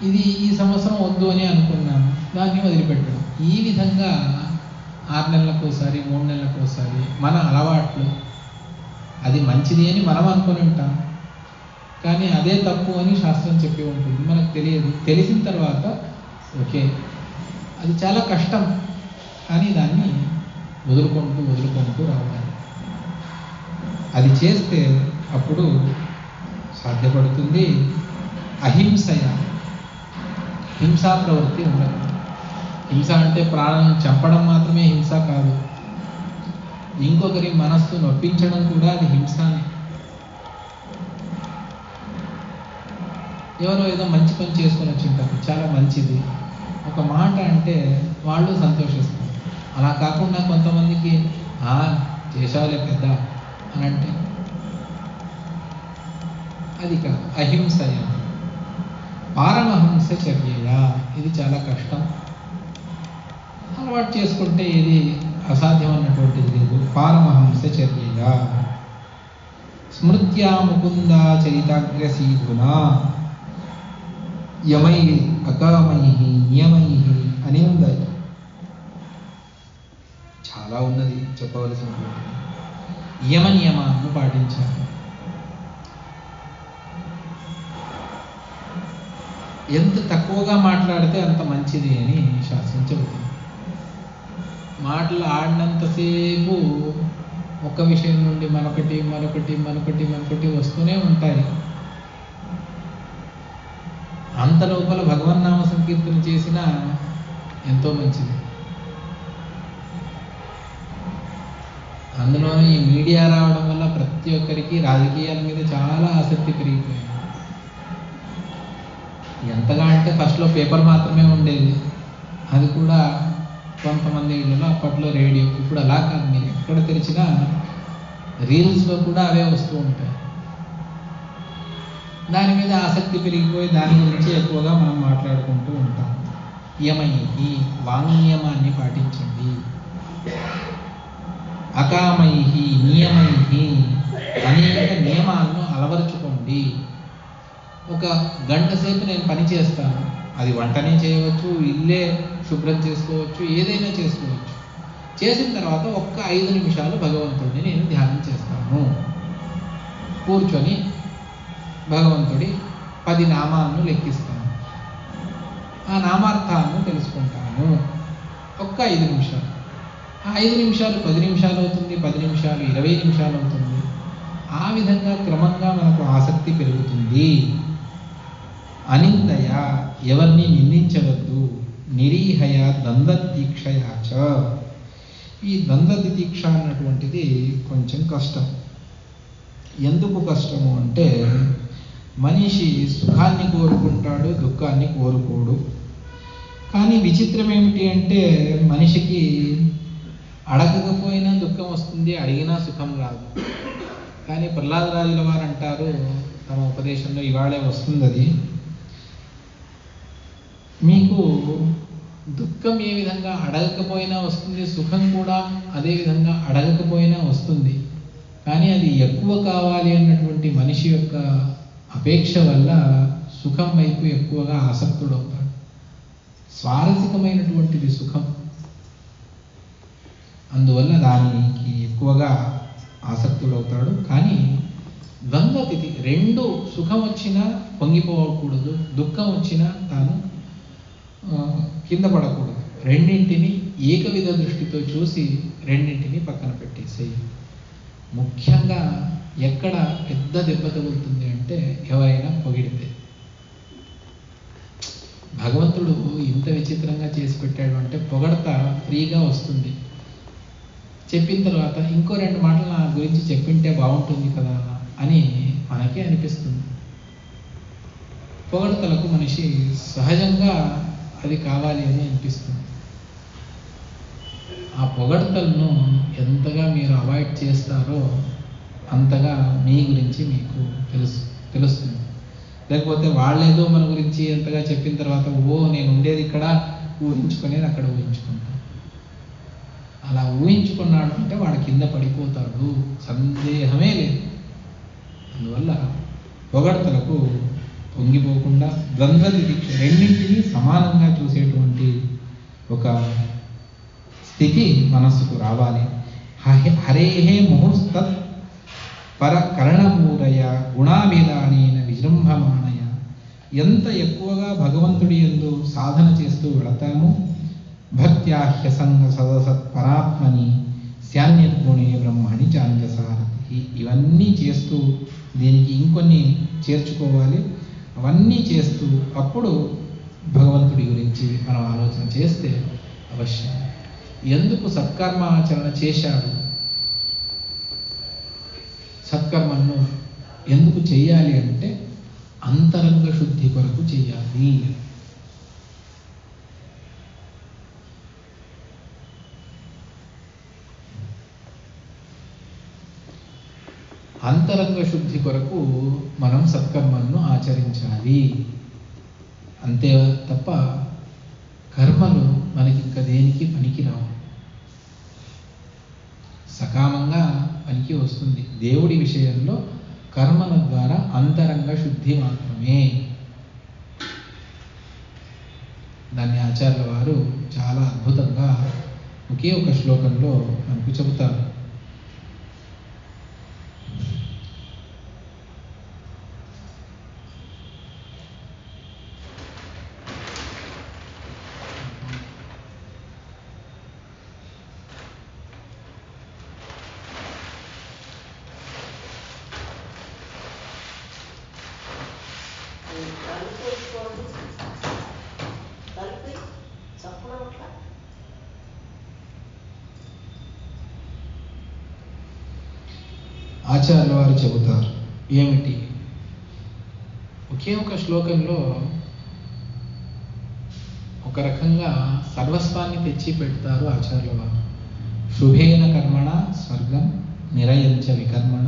ఇది ఈ సంవత్సరం వద్దు అని అనుకున్నాను, దాన్ని వదిలిపెట్టడం. ఈ విధంగా 6 నెలలకోసారి 3 నెలలకోసారి మన అలవాట్లు, అది మంచిది అని మనం అనుకుని ఉంటాం, కానీ అదే తప్పు అని శాస్త్రం చెప్పి ఉంటుంది. మనకు తెలియదు. తెలిసిన తర్వాత ఓకే అది చాలా కష్టం, కానీ దాన్ని వదులుకుంటూ రావాలి. అది చేస్తే అప్పుడు సాధ్యపడుతుంది. అహింసయ, హింసా ప్రవృత్తి ఉండదు. హింస అంటే ప్రాణం చంపడం మాత్రమే హింస కాదు, ఇంకొకరి మనస్సు నొప్పించడం కూడా అది హింసనే. ఎవరో ఏదో మంచి పని చేసుకొని వచ్చింటారు, చాలా మంచిది, ఒక మాట అంటే వాళ్ళు సంతోషిస్తారు. అలా కాకుండా కొంతమందికి చేసావులే పెద్ద అని అంటే అది కాదు. అహింసయ పారమహంస చర్యయ, ఇది చాలా కష్టం. అలవాటు చేసుకుంటే ఇది అసాధ్యం అన్నటువంటిది లేదు. పారమహంస చర్యయ స్మృత్యా ముకుంద చరితాగ్రసీధునా యమై అకామై నియమై అని ఉంది. చాలా ఉన్నది చెప్పవలసినటువంటి. యమ నియమాలను పాటించాలి. ఎంత తక్కువగా మాట్లాడితే అంత మంచిది అని శాస్త్రం చెబుతుంది. మాటలు ఆడినంతసేపు ఒక విషయం నుండి మరొకటి వస్తూనే ఉంటాయి. అంత లోపల భగవన్నామ సంకీర్తన చేసినా ఎంతో మంచిది. అందులోనూ ఈ మీడియా రావడం వల్ల ప్రతి ఒక్కరికి రాజకీయాల మీద చాలా ఆసక్తి పెరిగిపోయింది. ఎంతగా అంటే ఫస్ట్లో పేపర్ మాత్రమే ఉండేది, అది కూడా కొంతమంది ఇళ్ళలో, అప్పట్లో రేడియో. ఇప్పుడు అలా కాదు, మీరు ఎక్కడ తెరిచినా రీల్స్లో కూడా అవే వస్తూ ఉంటాయి. దాని మీద ఆసక్తి పెరిగిపోయి దాని గురించి ఎక్కువగా మనం మాట్లాడుకుంటూ ఉంటాం. యమై, వాంగ్నియమాన్ని పాటించండి. అకామై నియమై, అనేక నియమాలను అలవరుచుకోండి. ఒక గంట సేపు నేను పని చేస్తాను, అది వంటనే చేయవచ్చు, ఇల్లే శుభ్రం చేసుకోవచ్చు, ఏదైనా చేసుకోవచ్చు. చేసిన తర్వాత ఒక్క 5 నిమిషాలు భగవంతుడిని నేను ధ్యానం చేస్తాను. కూర్చొని భగవంతుడి 10 నామాలను లెక్కిస్తాను, ఆ నామార్థాలను తెలుసుకుంటాను. ఒక్క 5 నిమిషాలు. ఆ 5 నిమిషాలు 10 నిమిషాలు అవుతుంది, 10 నిమిషాలు 20 నిమిషాలు అవుతుంది. ఆ విధంగా క్రమంగా మనకు ఆసక్తి పెరుగుతుంది. అనిందయ, ఎవరిని నిందించవద్దు. నిరీహయ దందతీక్షయాచ, ఈ దందతీక్ష అన్నటువంటిది కొంచెం కష్టం. ఎందుకు కష్టము అంటే మనిషి సుఖాన్ని కోరుకుంటాడు, దుఃఖాన్ని కోరుకోడు. కానీ విచిత్రం ఏమిటి అంటే మనిషికి అడగకపోయినా దుఃఖం వస్తుంది, అడిగినా సుఖం రాదు. కానీ ప్రహ్లాదరాజుల వారు అంటారు తమ ఉపదేశంలో, ఇవాళే వస్తుంది అది, మీకు దుఃఖం ఏ విధంగా అడగకపోయినా వస్తుంది, సుఖం కూడా అదే విధంగా అడగకపోయినా వస్తుంది. కానీ అది ఎక్కువ కావాలి అన్నటువంటి మనిషి యొక్క అపేక్ష వల్ల సుఖం వైపు ఎక్కువగా ఆసక్తుడవుతాడు. స్వారసికమైనటువంటిది సుఖం, అందువల్ల దానికి ఎక్కువగా ఆసక్తుడవుతాడు. కానీ ద్వంద్వతిథి, రెండు సుఖం వచ్చినా పొంగిపోకూడదు, దుఃఖం వచ్చినా తాను కింద పడకూడదు. రెండింటిని ఏకవిధ దృష్టితో చూసి రెండింటిని పక్కన పెట్టేసేయి. ముఖ్యంగా ఎక్కడ పెద్ద దెబ్బ తగులుతుంది అంటే ఎవరైనా పొగిడితే. భగవంతుడు ఇంత విచిత్రంగా చేసి పెట్టాడు అంటే పొగడత ఫ్రీగా వస్తుంది. చెప్పిన తర్వాత ఇంకో 2 మాటలు నా గురించి చెప్పింటే బాగుంటుంది కదా అని మనకే అనిపిస్తుంది. పొగడతలకు మనిషి సహజంగా అది కావాలి అని అనిపిస్తుంది. ఆ పొగడతలను ఎంతగా మీరు అవాయిడ్ చేస్తారో అంతగా మీ గురించి మీకు తెలుస్తుంది. లేకపోతే వాళ్ళేదో మన గురించి ఎంతగా చెప్పిన తర్వాత నేను ఉండేది ఇక్కడ ఊహించుకునేది అక్కడ ఊహించుకుంటాను. అలా ఊహించుకున్నాడు అంటే వాడు కింద పడిపోతాడు, సందేహమే లేదు. అందువల్ల పొగడతలకు పొంగిపోకుండా ద్వంద్వతి దీక్ష, రెండింటినీ సమానంగా చూసేటువంటి ఒక స్థితి మనస్సుకు రావాలి. హరేహే ముహుస్తత్ పరకరణమూరయ గుణాభిధానేన విజృంభమాణయ. ఎంత ఎక్కువగా భగవంతుడి యందు సాధన చేస్తూ వెళతాము, భక్త్యాహ్యసంగ సదసత్ పరాత్మని శాన్యద్గుణే బ్రహ్మణి చాంద్యసారథి. ఇవన్నీ చేస్తూ దీనికి ఇంకొన్ని చేర్చుకోవాలి. అవన్నీ చేస్తూ అప్పుడు భగవంతుడి గురించి మనం ఆలోచన చేస్తే అవశ్యం. ఎందుకు సత్కర్మ ఆచరణ చేశాడు, సత్కర్మను ఎందుకు చేయాలి అంటే అంతరంగ శుద్ధి కొరకు చేయాలి. అంతరంగ శుద్ధి కొరకు మనం సత్కర్మలను ఆచరించాలి. అంతే తప్ప కర్మలు మనకి ఇంకా దేనికి పనికిరావు. సకామంగా పనికి వస్తుంది. దేవుడి విషయంలో కర్మల ద్వారా అంతరంగ శుద్ధి మాత్రమే. దాన్ని ఆచార్యుల వారు చాలా అద్భుతంగా ఒకే ఒక శ్లోకంలో మనకు చెబుతారు. ఆచార్యుల వారు చెబుతారు ఏమిటి, ఒకే ఒక శ్లోకంలో ఒక రకంగా సర్వస్వాన్ని తెచ్చి పెడతారు ఆచార్యుల వారు. శుభేన కర్మణ స్వర్గం నిరయంచ వికర్మణ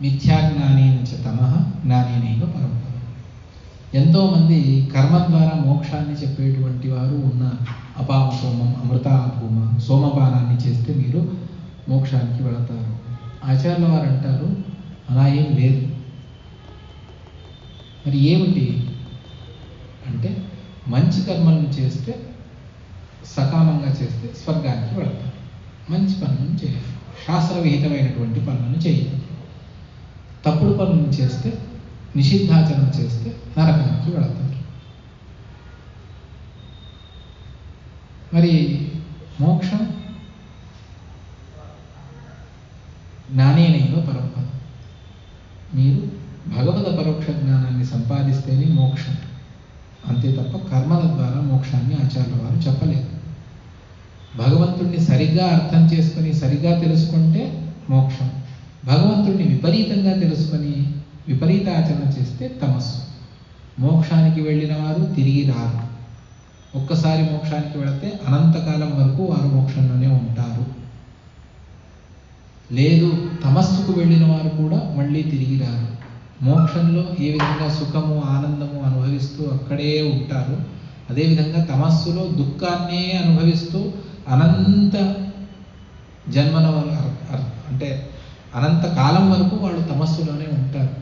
మిథ్యాజ్ఞానేన చ తమః జ్ఞానేనైవ పరంపర. ఎంతోమంది కర్మ ద్వారా మోక్షాన్ని చెప్పేటువంటి వారు ఉన్నారు. అపామ సోమం అమృతాభూమ, సోమపానాన్ని చేస్తే మీరు మోక్షానికి వెళతారు. ఆచార్యుల వారు అంటారు అలా ఏం లేదు. మరి ఏమిటి అంటే మంచి కర్మలను చేస్తే, సకామంగా చేస్తే స్వర్గానికి వెళతారు. మంచి పనులను చేయాలి, శాస్త్రవిహితమైనటువంటి పనులను చేయాలి. తప్పుడు పనులను చేస్తే, నిషిద్ధాచరణ చేస్తే నరకానికి వెళతారు. మరి మోక్షం జ్ఞానేనైవ పరంపర. మీరు భగవద పరోక్ష జ్ఞానాన్ని సంపాదిస్తేనే మోక్షం. అంతే తప్ప కర్మల ద్వారా మోక్షాన్ని ఆచార్యుల వారు చెప్పలేదు. భగవంతుణ్ణి సరిగ్గా అర్థం చేసుకొని సరిగ్గా తెలుసుకుంటే మోక్షం, భగవంతుడిని విపరీతంగా తెలుసుకొని విపరీత ఆచరణ చేస్తే తమస్సు. మోక్షానికి వెళ్ళిన వారు తిరిగి రారు. ఒక్కసారి మోక్షానికి వెళితే అనంతకాలం వరకు వారు మోక్షంలోనే ఉంటారు. లేదు, తమస్సుకు వెళ్ళిన వారు కూడా మళ్ళీ తిరిగి రారు. మోక్షంలో ఏ విధంగా సుఖము ఆనందము అనుభవిస్తూ అక్కడే ఉంటారు, అదేవిధంగా తమస్సులో దుఃఖాన్నే అనుభవిస్తూ అనంత జన్మల అంటే అనంత కాలం వరకు వాళ్ళు తమస్సులోనే ఉంటారు.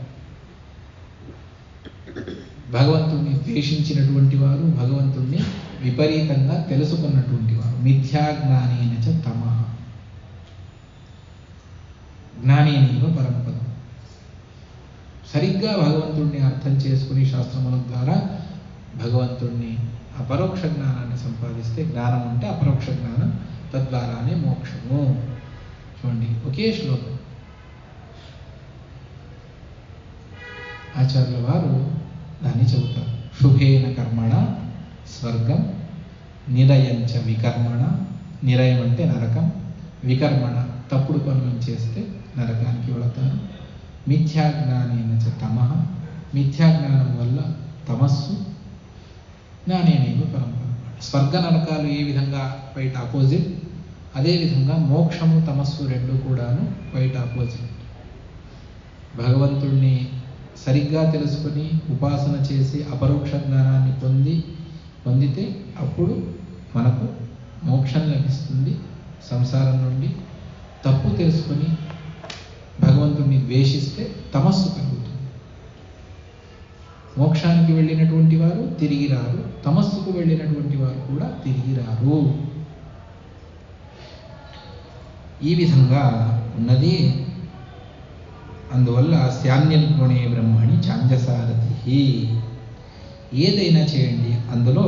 భగవంతుణ్ణి ద్వేషించినటువంటి వారు, భగవంతుణ్ణి విపరీతంగా తెలుసుకున్నటువంటి వారు. మిథ్యాజ్ఞానేన చ తమః, జ్ఞానేనైవ పరంపదం. సరిగ్గా భగవంతుణ్ణి అర్థం చేసుకుని శాస్త్రముల ద్వారా భగవంతుణ్ణి అపరోక్ష జ్ఞానాన్ని సంపాదిస్తే, జ్ఞానం అంటే అపరోక్ష జ్ఞానం, తద్వారానే మోక్షము. చూడండి, ఒకే శ్లోకం ఆచార్యుల వారు దాన్ని చెబుతారు. శుభేన కర్మణ స్వర్గం, నిరయంచ వికర్మణ. నిరయం అంటే నరకం, వికర్మణ తప్పుడు పనులను చేస్తే నరకానికి వెళతారు. మిథ్యాజ్ఞానేన చ తమః, మిథ్యాజ్ఞానం వల్ల తమస్సు. జ్ఞానేనైవ పరంపర. స్వర్గ నరకాలు ఏ విధంగా బయట ఆపోజిట్, అదేవిధంగా మోక్షము తమస్సు రెండు కూడాను బయట ఆపోజిట్. భగవంతుణ్ణి సరిగ్గా తెలుసుకొని ఉపాసన చేసి అపరోక్ష జ్ఞానాన్ని పొందితే అప్పుడు మనకు మోక్షం లభిస్తుంది సంసారం నుండి. తప్పు తెలుసుకొని భగవంతుణ్ణి ద్వేషిస్తే తమస్సు కలుగుతుంది. మోక్షానికి వెళ్ళినటువంటి వారు తిరిగి రారు, తమస్సుకు వెళ్ళినటువంటి వారు కూడా తిరిగి రారు. ఈ విధంగా ఉన్నది. అందువల్ల శాన్యల్గుణే బ్రహ్మణి చాంజసారథి. ఏదైనా చేయండి, అందులో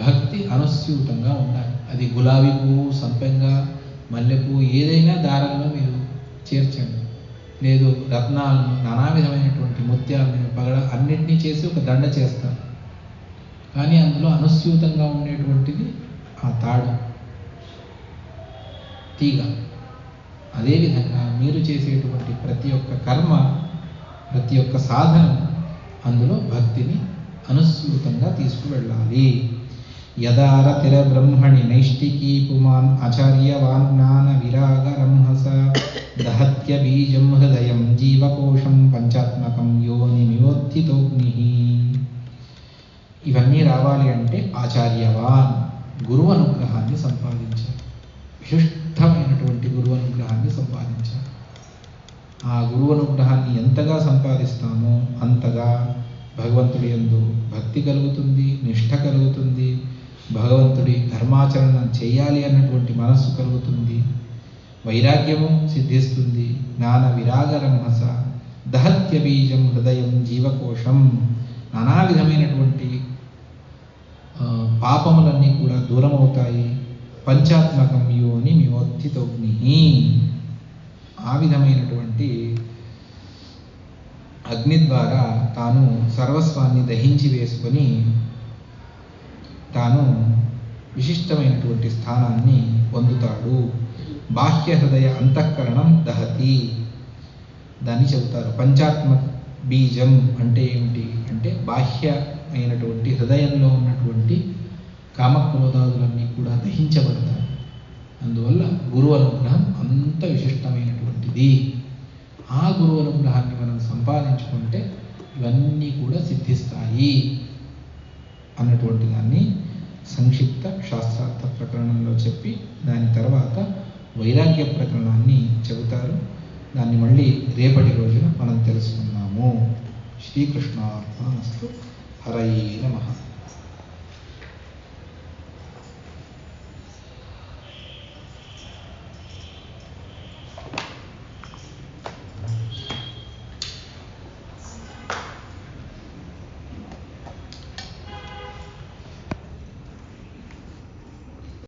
భక్తి అనుస్యూతంగా ఉండాలి. అది గులాబీ పువ్వు, సంపెంగా, మల్లెపువ్వు, ఏదైనా దారంలో మీరు చేర్చండి. లేదు, రత్నాలను, నానా విధమైనటువంటి ముత్యాలను, పగడ అన్నిటినీ చేసి ఒక దండ చేస్తారు. కానీ అందులో అనుస్యూతంగా ఉండేటువంటిది ఆ తాడు, తీగ. అదేవిధంగా మీరు చేసేటువంటి ప్రతి ఒక్క కర్మ, ప్రతి ఒక్క సాధనం, అందులో భక్తిని అనుస్యూతంగా తీసుకువెళ్ళాలి. యదారతిర బ్రహ్మణి నైష్టికీ పుమాన్ ఆచార్యవాన్ జ్ఞాన విరాగ రంహస దహత్య బీజం హృదయం జీవకోశం పంచాత్మకం యోనిమివోత్థితోగ్ని. ఇవన్నీ రావాలి అంటే ఆచార్యవాన్, గురువు అనుగ్రహాన్ని సంపాదించాలి. విశిష్టమైనటువంటి గురువు అనుగ్రహాన్ని సంపాదించాలి. ఆ గురువు అనుగ్రహాన్ని ఎంతగా సంపాదిస్తామో అంతగా భగవంతుడి యందు భక్తి కలుగుతుంది, నిష్ఠ కలుగుతుంది, భగవంతుడి ధర్మాచరణ చేయాలి అన్నటువంటి మనస్సు కలుగుతుంది, వైరాగ్యము సిద్ధిస్తుంది. జ్ఞాన విరాగ రంహస దహత్య బీజం హృదయం జీవకోశం. నానా విధమైనటువంటి పాపములన్నీ కూడా దూరం అవుతాయి. పంచాత్మకం యోని మివోత్థితోగ్ని. ఆ విధమైనటువంటి అగ్ని ద్వారా తాను సర్వస్వాన్ని దహించి వేసుకొని తాను విశిష్టమైనటువంటి స్థానాన్ని పొందుతాడు. బాహ్య హృదయ అంతఃకరణం దహతి, దాన్ని చెబుతారు. పంచాత్మక బీజం అంటే ఏమిటి అంటే బాహ్యమైనటువంటి హృదయంలో ఉన్నటువంటి కామక్రోధాదులన్నీ కూడా దహించబడతాయి. అందువల్ల గురువు అనుగ్రహం అంత విశిష్టమైనటువంటిది. ఆ గురువు అనుగ్రహాన్ని మనం సంపాదించుకుంటే ఇవన్నీ కూడా సిద్ధిస్తాయి అన్నటువంటి దాన్ని సంక్షిప్త శాస్త్రార్థ ప్రకరణంలో చెప్పి దాని తర్వాత వైరాగ్య ప్రకరణాన్ని చెబుతారు. దాన్ని మళ్ళీ రేపటి రోజున మనం తెలుసుకుందాము. శ్రీకృష్ణార్పణమస్తు. హరయే నమః.